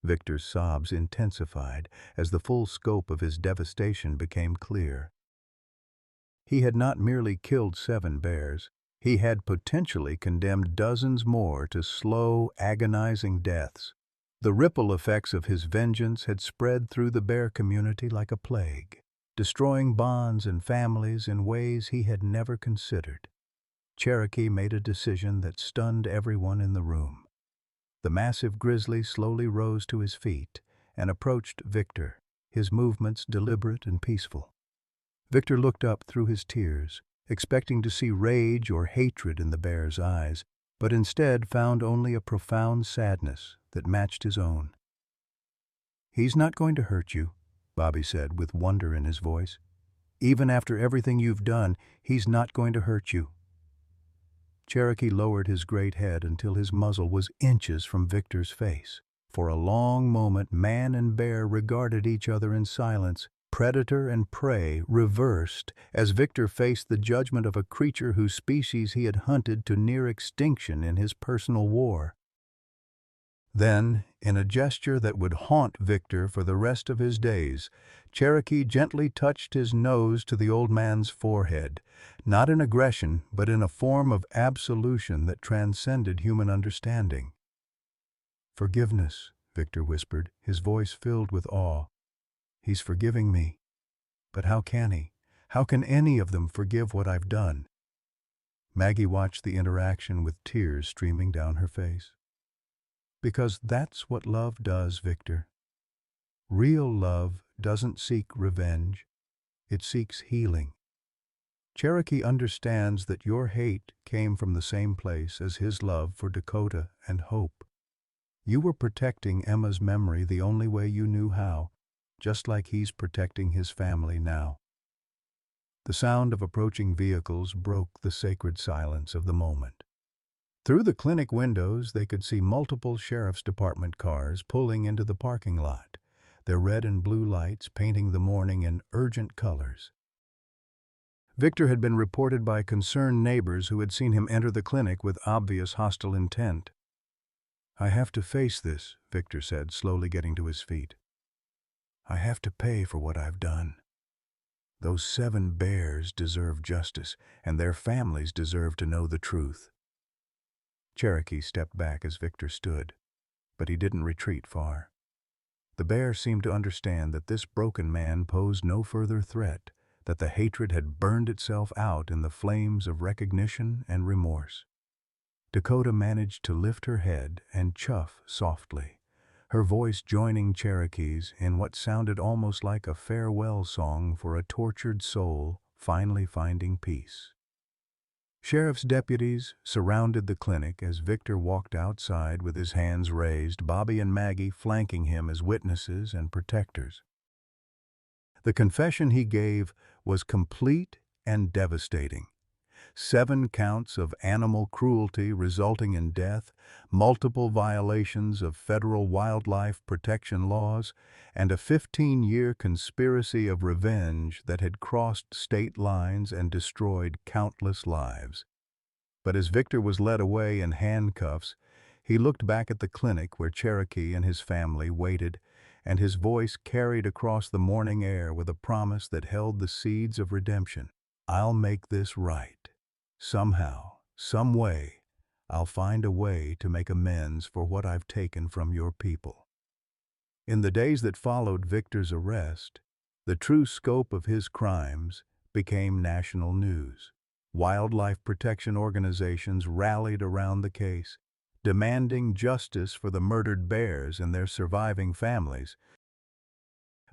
Victor's sobs intensified as the full scope of his devastation became clear. He had not merely killed 7 bears. He had potentially condemned dozens more to slow, agonizing deaths. The ripple effects of his vengeance had spread through the bear community like a plague, destroying bonds and families in ways he had never considered. Cherokee made a decision that stunned everyone in the room. The massive grizzly slowly rose to his feet and approached Victor, his movements deliberate and peaceful. Victor looked up through his tears, expecting to see rage or hatred in the bear's eyes, but instead found only a profound sadness that matched his own. "He's not going to hurt you," Bobby said with wonder in his voice. "Even after everything you've done, he's not going to hurt you." Cherokee lowered his great head until his muzzle was inches from Victor's face. For a long moment, man and bear regarded each other in silence, predator and prey reversed, as Victor faced the judgment of a creature whose species he had hunted to near extinction in his personal war. Then, in a gesture that would haunt Victor for the rest of his days, Cherokee gently touched his nose to the old man's forehead, not in aggression, but in a form of absolution that transcended human understanding. "Forgiveness," Victor whispered, his voice filled with awe. "He's forgiving me. But how can he? How can any of them forgive what I've done?" Maggie watched the interaction with tears streaming down her face. "Because that's what love does, Victor. Real love doesn't seek revenge. It seeks healing. Cherokee understands that your hate came from the same place as his love for Dakota and Hope. You were protecting Emma's memory the only way you knew how, just like he's protecting his family now." The sound of approaching vehicles broke the sacred silence of the moment. Through the clinic windows, they could see multiple sheriff's department cars pulling into the parking lot, their red and blue lights painting the morning in urgent colors. Victor had been reported by concerned neighbors who had seen him enter the clinic with obvious hostile intent. "I have to face this," Victor said, slowly getting to his feet. "I have to pay for what I've done. Those 7 bears deserve justice, and their families deserve to know the truth." Cherokee stepped back as Victor stood, but he didn't retreat far. The bear seemed to understand that this broken man posed no further threat, that the hatred had burned itself out in the flames of recognition and remorse. Dakota managed to lift her head and chuff softly, her voice joining Cherokee's in what sounded almost like a farewell song for a tortured soul finally finding peace. Sheriff's deputies surrounded the clinic as Victor walked outside with his hands raised, Bobby and Maggie flanking him as witnesses and protectors. The confession he gave was complete and devastating. 7 counts of animal cruelty resulting in death, multiple violations of federal wildlife protection laws, and a 15-year conspiracy of revenge that had crossed state lines and destroyed countless lives. But as Victor was led away in handcuffs, he looked back at the clinic where Cherokee and his family waited, and his voice carried across the morning air with a promise that held the seeds of redemption. "I'll make this right. Somehow, some way, I'll find a way to make amends for what I've taken from your people." In the days that followed Victor's arrest, the true scope of his crimes became national news. Wildlife protection organizations rallied around the case, demanding justice for the murdered bears and their surviving families.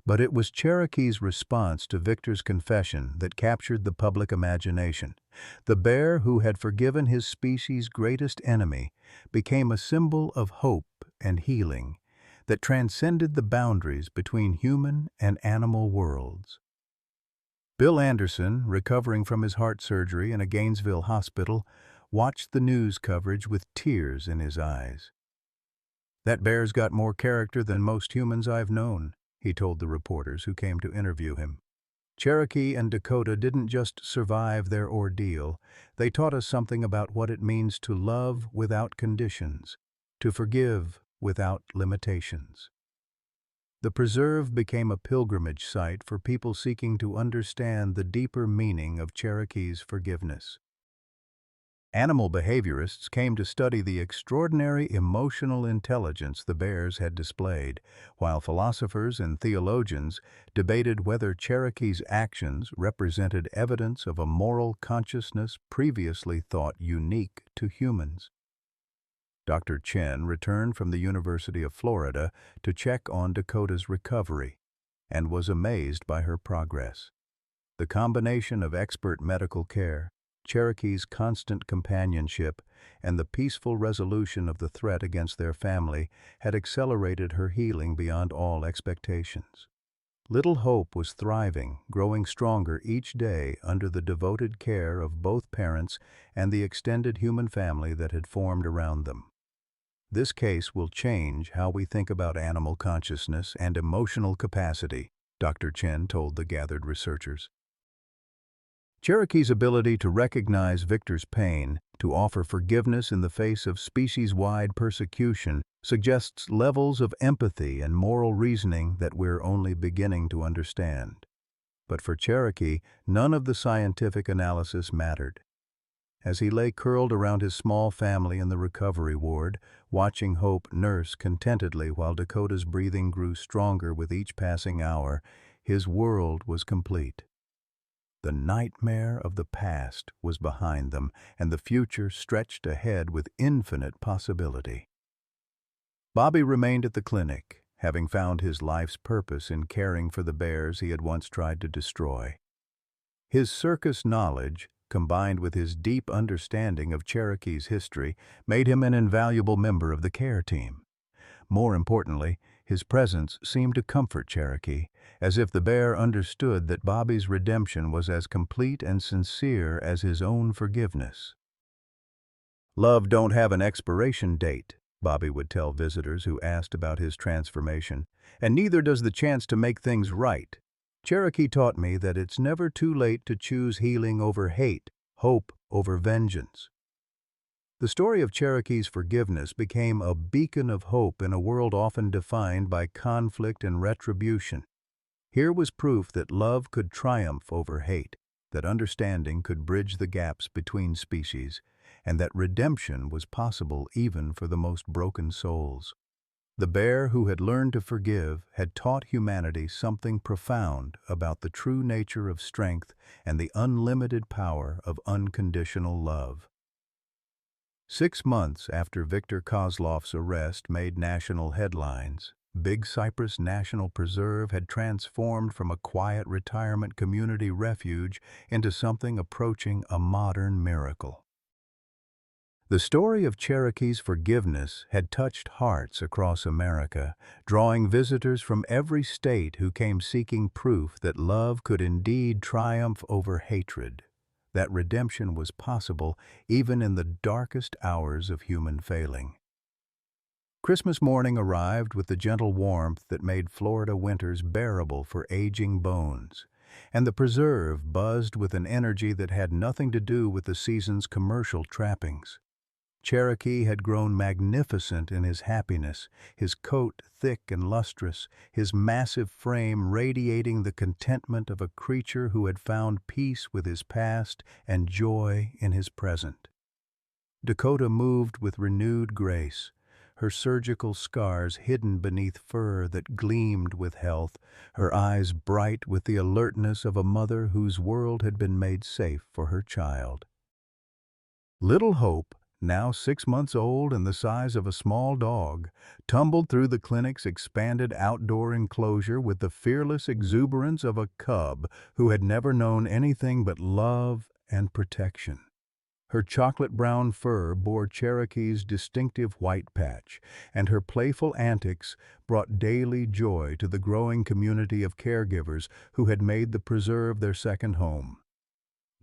But it was Cherokee's response to Victor's confession that captured the public imagination. The bear who had forgiven his species' greatest enemy became a symbol of hope and healing that transcended the boundaries between human and animal worlds. Bill Anderson, recovering from his heart surgery in a Gainesville hospital, watched the news coverage with tears in his eyes. "That bear's got more character than most humans I've known," he told the reporters who came to interview him. "Cherokee and Dakota didn't just survive their ordeal, they taught us something about what it means to love without conditions, to forgive without limitations." The preserve became a pilgrimage site for people seeking to understand the deeper meaning of Cherokee's forgiveness. Animal behaviorists came to study the extraordinary emotional intelligence the bears had displayed, while philosophers and theologians debated whether Cherokee's actions represented evidence of a moral consciousness previously thought unique to humans. Dr. Chen returned from the University of Florida to check on Dakota's recovery and was amazed by her progress. The combination of expert medical care, Cherokee's constant companionship, and the peaceful resolution of the threat against their family had accelerated her healing beyond all expectations. Little Hope was thriving, growing stronger each day under the devoted care of both parents and the extended human family that had formed around them. "This case will change how we think about animal consciousness and emotional capacity," Dr. Chen told the gathered researchers. Cherokee's ability to recognize Victor's pain, to offer forgiveness in the face of species-wide persecution, suggests levels of empathy and moral reasoning that we're only beginning to understand. But for Cherokee, none of the scientific analysis mattered. As he lay curled around his small family in the recovery ward, watching Hope nurse contentedly while Dakota's breathing grew stronger with each passing hour, his world was complete. The nightmare of the past was behind them, and the future stretched ahead with infinite possibility. Bobby remained at the clinic, having found his life's purpose in caring for the bears he had once tried to destroy. His circus knowledge, combined with his deep understanding of Cherokee's history, made him an invaluable member of the care team. More importantly, his presence seemed to comfort Cherokee, as if the bear understood that Bobby's redemption was as complete and sincere as his own forgiveness. "Love don't have an expiration date," Bobby would tell visitors who asked about his transformation, "and neither does the chance to make things right. Cherokee taught me that it's never too late to choose healing over hate, hope over vengeance." The story of Cherokee's forgiveness became a beacon of hope in a world often defined by conflict and retribution. Here was proof that love could triumph over hate, that understanding could bridge the gaps between species, and that redemption was possible even for the most broken souls. The bear who had learned to forgive had taught humanity something profound about the true nature of strength and the unlimited power of unconditional love. 6 months after Victor Kozlov's arrest made national headlines, Big Cypress National Preserve had transformed from a quiet retirement community refuge into something approaching a modern miracle. The story of Cherokee's forgiveness had touched hearts across America, drawing visitors from every state who came seeking proof that love could indeed triumph over hatred, that redemption was possible even in the darkest hours of human failing. Christmas morning arrived with the gentle warmth that made Florida winters bearable for aging bones, and the preserve buzzed with an energy that had nothing to do with the season's commercial trappings. Cherokee had grown magnificent in his happiness, his coat thick and lustrous, his massive frame radiating the contentment of a creature who had found peace with his past and joy in his present. Dakota moved with renewed grace, her surgical scars hidden beneath fur that gleamed with health, her eyes bright with the alertness of a mother whose world had been made safe for her child. Little Hope, now 6 months old and the size of a small dog, tumbled through the clinic's expanded outdoor enclosure with the fearless exuberance of a cub who had never known anything but love and protection. Her chocolate-brown fur bore Cherokee's distinctive white patch, and her playful antics brought daily joy to the growing community of caregivers who had made the preserve their second home.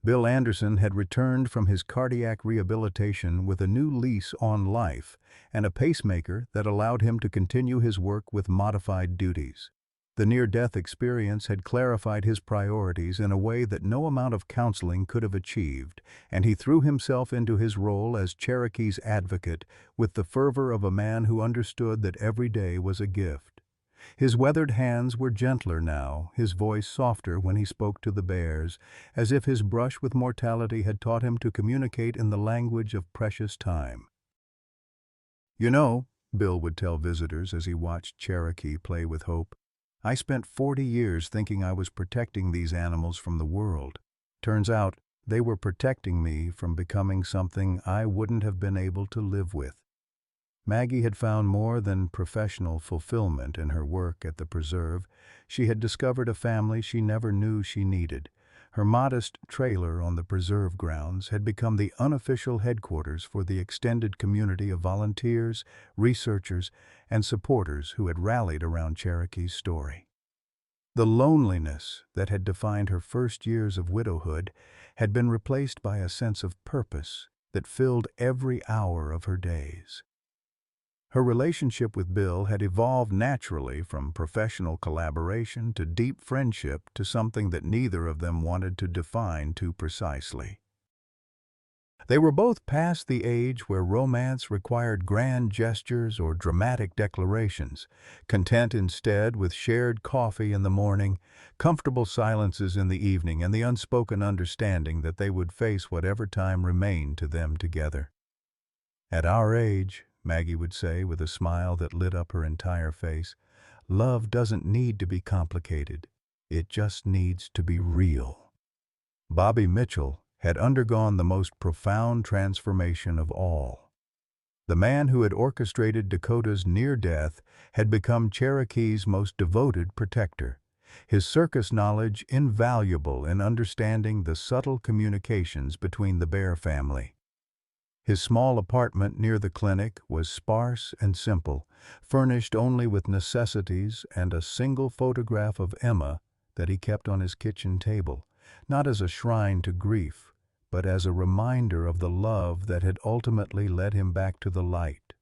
Bill Anderson had returned from his cardiac rehabilitation with a new lease on life and a pacemaker that allowed him to continue his work with modified duties. The near-death experience had clarified his priorities in a way that no amount of counseling could have achieved, and he threw himself into his role as Cherokee's advocate with the fervor of a man who understood that every day was a gift. His weathered hands were gentler now, his voice softer when he spoke to the bears, as if his brush with mortality had taught him to communicate in the language of precious time. "You know," Bill would tell visitors as he watched Cherokee play with Hope, "I spent 40 years thinking I was protecting these animals from the world. Turns out, they were protecting me from becoming something I wouldn't have been able to live with." Maggie had found more than professional fulfillment in her work at the preserve. She had discovered a family she never knew she needed. Her modest trailer on the preserve grounds had become the unofficial headquarters for the extended community of volunteers, researchers, and supporters who had rallied around Cherokee's story. The loneliness that had defined her first years of widowhood had been replaced by a sense of purpose that filled every hour of her days. Her relationship with Bill had evolved naturally from professional collaboration to deep friendship to something that neither of them wanted to define too precisely. They were both past the age where romance required grand gestures or dramatic declarations, content instead with shared coffee in the morning, comfortable silences in the evening, and the unspoken understanding that they would face whatever time remained to them together. At our age, Maggie would say with a smile that lit up her entire face, love doesn't need to be complicated. It just needs to be real. Bobby Mitchell had undergone the most profound transformation of all. The man who had orchestrated Dakota's near death had become Cherokee's most devoted protector, his circus knowledge invaluable in understanding the subtle communications between the bear family. His small apartment near the clinic was sparse and simple, furnished only with necessities and a single photograph of Emma that he kept on his kitchen table, not as a shrine to grief, but as a reminder of the love that had ultimately led him back to the light.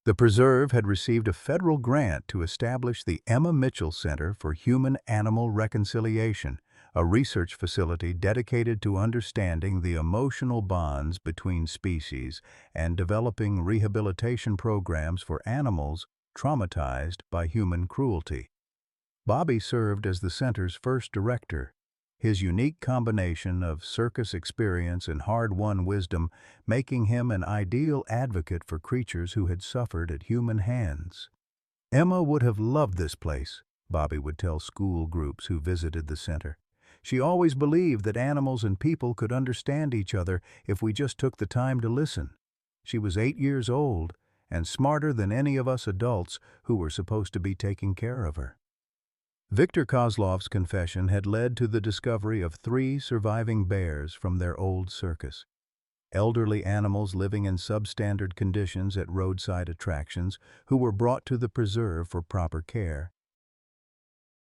The preserve had received a federal grant to establish the Emma Mitchell Center for Human-Animal Reconciliation, a research facility dedicated to understanding the emotional bonds between species and developing rehabilitation programs for animals traumatized by human cruelty. Bobby served as the center's first director, his unique combination of circus experience and hard-won wisdom making him an ideal advocate for creatures who had suffered at human hands. Emma would have loved this place, Bobby would tell school groups who visited the center. She always believed that animals and people could understand each other if we just took the time to listen. She was 8 years old and smarter than any of us adults who were supposed to be taking care of her. Victor Kozlov's confession had led to the discovery of 3 surviving bears from their old circus. Elderly animals living in substandard conditions at roadside attractions who were brought to the preserve for proper care.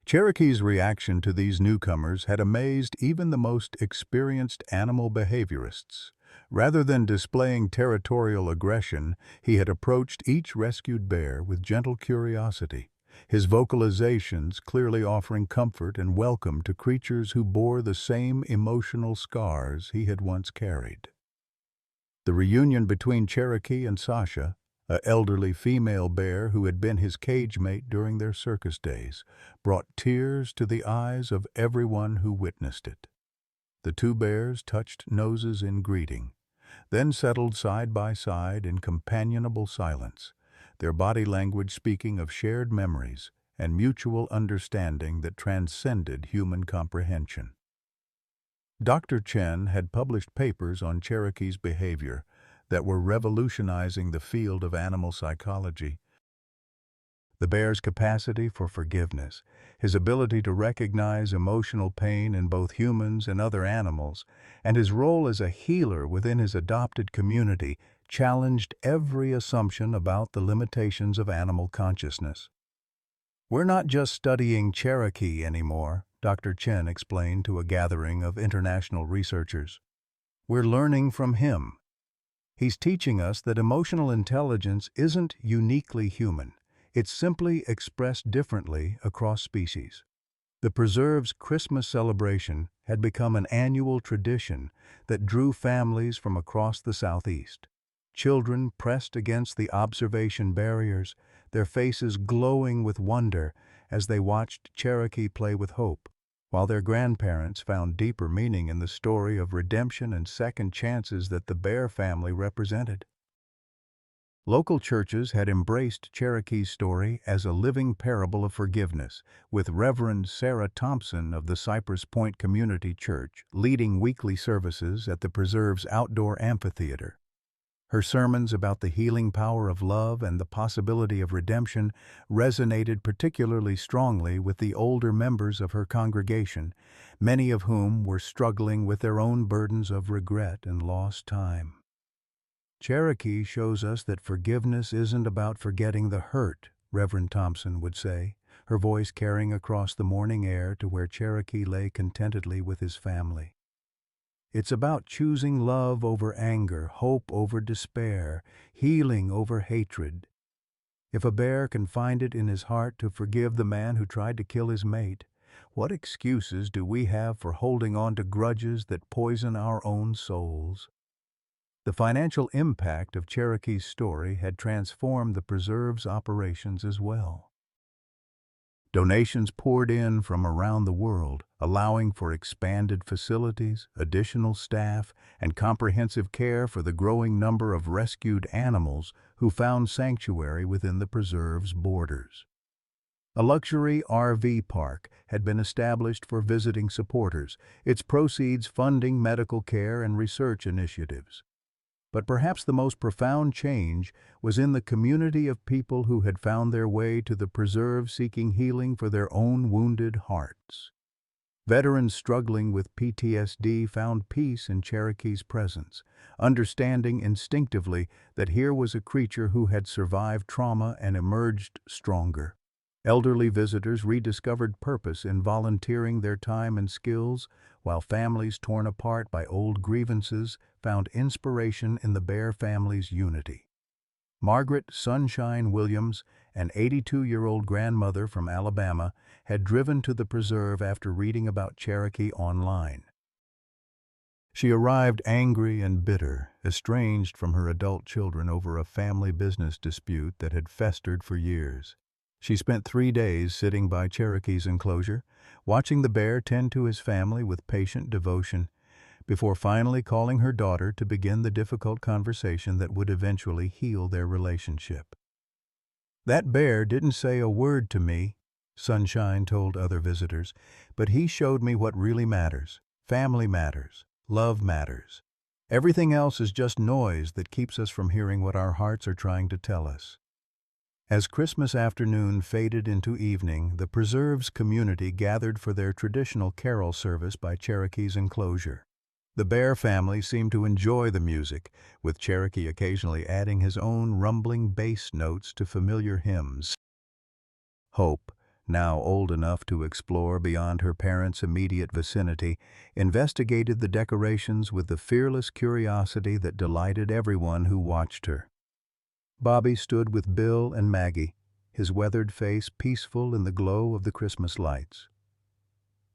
Cherokee's reaction to these newcomers had amazed even the most experienced animal behaviorists. Rather than displaying territorial aggression, he had approached each rescued bear with gentle curiosity, his vocalizations clearly offering comfort and welcome to creatures who bore the same emotional scars he had once carried. The reunion between Cherokee and Sasha, an elderly female bear who had been his cage mate during their circus days, brought tears to the eyes of everyone who witnessed it. The 2 bears touched noses in greeting, then settled side by side in companionable silence, their body language speaking of shared memories and mutual understanding that transcended human comprehension. Dr. Chen had published papers on Cherokee's behavior that were revolutionizing the field of animal psychology. The bear's capacity for forgiveness, his ability to recognize emotional pain in both humans and other animals, and his role as a healer within his adopted community challenged every assumption about the limitations of animal consciousness. "We're not just studying Cherokee anymore," Dr. Chen explained to a gathering of international researchers. "We're learning from him. He's teaching us that emotional intelligence isn't uniquely human. It's simply expressed differently across species." The preserve's Christmas celebration had become an annual tradition that drew families from across the Southeast. Children pressed against the observation barriers, their faces glowing with wonder as they watched Cherokee play with hope, while their grandparents found deeper meaning in the story of redemption and second chances that the bear family represented. Local churches had embraced Cherokee's story as a living parable of forgiveness, with Reverend Sarah Thompson of the Cypress Point Community Church leading weekly services at the preserve's outdoor amphitheater. Her sermons about the healing power of love and the possibility of redemption resonated particularly strongly with the older members of her congregation, many of whom were struggling with their own burdens of regret and lost time. "Cherokee shows us that forgiveness isn't about forgetting the hurt," Reverend Thompson would say, her voice carrying across the morning air to where Cherokee lay contentedly with his family. "It's about choosing love over anger, hope over despair, healing over hatred. If a bear can find it in his heart to forgive the man who tried to kill his mate, what excuses do we have for holding on to grudges that poison our own souls?" The financial impact of Cherokee's story had transformed the preserve's operations as well. Donations poured in from around the world, allowing for expanded facilities, additional staff, and comprehensive care for the growing number of rescued animals who found sanctuary within the preserve's borders. A luxury RV park had been established for visiting supporters, its proceeds funding medical care and research initiatives. But perhaps the most profound change was in the community of people who had found their way to the preserve seeking healing for their own wounded hearts. Veterans struggling with PTSD found peace in Cherokee's presence, understanding instinctively that here was a creature who had survived trauma and emerged stronger. Elderly visitors rediscovered purpose in volunteering their time and skills, while families torn apart by old grievances found inspiration in the Bear family's unity. Margaret Sunshine Williams, an 82-year-old grandmother from Alabama, had driven to the preserve after reading about Cherokee online. She arrived angry and bitter, estranged from her adult children over a family business dispute that had festered for years. She spent 3 days sitting by Cherokee's enclosure, watching the bear tend to his family with patient devotion, before finally calling her daughter to begin the difficult conversation that would eventually heal their relationship. "That bear didn't say a word to me," Sunshine told other visitors, "but he showed me what really matters. Family matters. Love matters. Everything else is just noise that keeps us from hearing what our hearts are trying to tell us." As Christmas afternoon faded into evening, the preserve's community gathered for their traditional carol service by Cherokee's enclosure. The Bear family seemed to enjoy the music, with Cherokee occasionally adding his own rumbling bass notes to familiar hymns. Hope, now old enough to explore beyond her parents' immediate vicinity, investigated the decorations with the fearless curiosity that delighted everyone who watched her. Bobby stood with Bill and Maggie, his weathered face peaceful in the glow of the Christmas lights.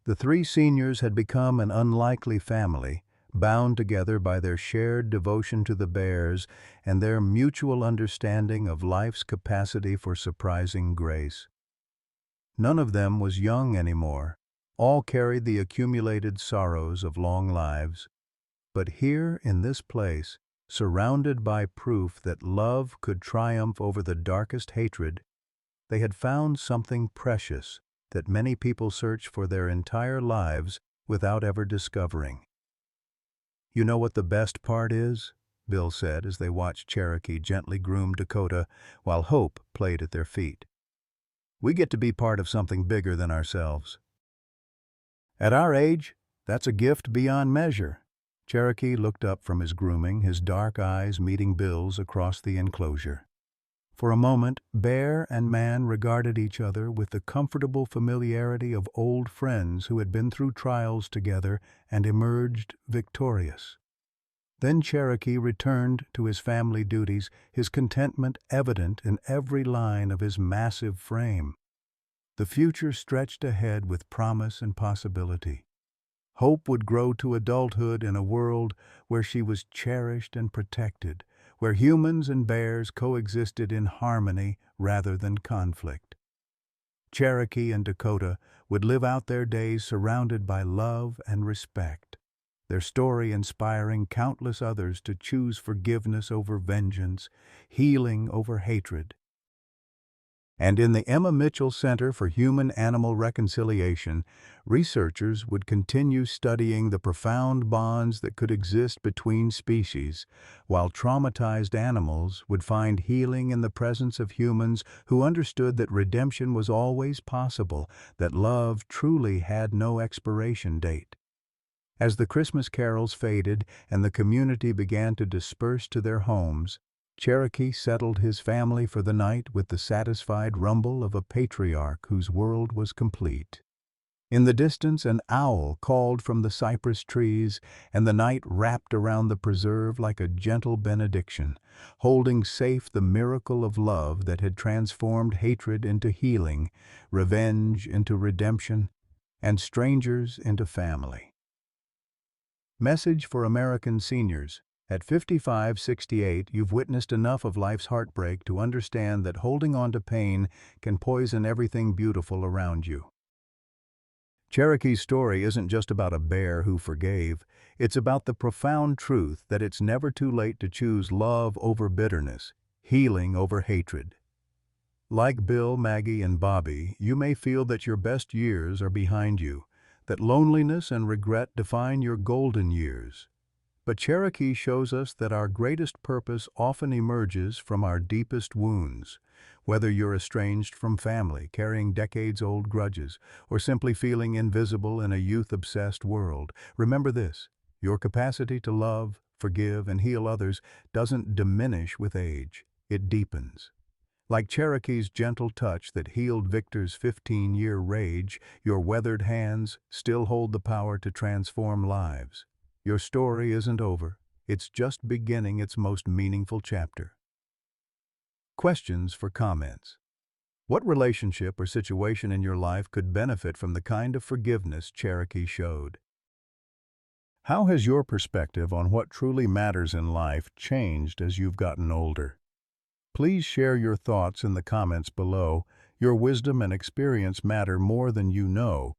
The 3 seniors had become an unlikely family, bound together by their shared devotion to the bears and their mutual understanding of life's capacity for surprising grace. None of them was young anymore. All carried the accumulated sorrows of long lives. But here in this place, surrounded by proof that love could triumph over the darkest hatred, they had found something precious that many people search for their entire lives without ever discovering. "You know what the best part is?" Bill said as they watched Cherokee gently groom Dakota while Hope played at their feet. "We get to be part of something bigger than ourselves. At our age, that's a gift beyond measure." Cherokee looked up from his grooming, his dark eyes meeting Bill's across the enclosure. For a moment, bear and man regarded each other with the comfortable familiarity of old friends who had been through trials together and emerged victorious. Then Cherokee returned to his family duties, his contentment evident in every line of his massive frame. The future stretched ahead with promise and possibility. Hope would grow to adulthood in a world where she was cherished and protected, where humans and bears coexisted in harmony rather than conflict. Cherokee and Dakota would live out their days surrounded by love and respect, their story inspiring countless others to choose forgiveness over vengeance, healing over hatred. And in the Emma Mitchell Center for Human-Animal Reconciliation, researchers would continue studying the profound bonds that could exist between species, while traumatized animals would find healing in the presence of humans who understood that redemption was always possible, that love truly had no expiration date. As the Christmas carols faded and the community began to disperse to their homes, Cherokee settled his family for the night with the satisfied rumble of a patriarch whose world was complete. In the distance, an owl called from the cypress trees, and the night wrapped around the preserve like a gentle benediction, holding safe the miracle of love that had transformed hatred into healing, revenge into redemption, and strangers into family. Message for American seniors. At 55, 68, you've witnessed enough of life's heartbreak to understand that holding on to pain can poison everything beautiful around you. Cherokee's story isn't just about a bear who forgave, it's about the profound truth that it's never too late to choose love over bitterness, healing over hatred. Like Bill, Maggie, and Bobby, you may feel that your best years are behind you, that loneliness and regret define your golden years. But Cherokee shows us that our greatest purpose often emerges from our deepest wounds. Whether you're estranged from family, carrying decades-old grudges, or simply feeling invisible in a youth-obsessed world, remember this: your capacity to love, forgive, and heal others doesn't diminish with age, it deepens. Like Cherokee's gentle touch that healed Victor's 15-year rage, your weathered hands still hold the power to transform lives. Your story isn't over, it's just beginning its most meaningful chapter. Questions for comments. What relationship or situation in your life could benefit from the kind of forgiveness Cherokee showed? How has your perspective on what truly matters in life changed as you've gotten older? Please share your thoughts in the comments below. Your wisdom and experience matter more than you know.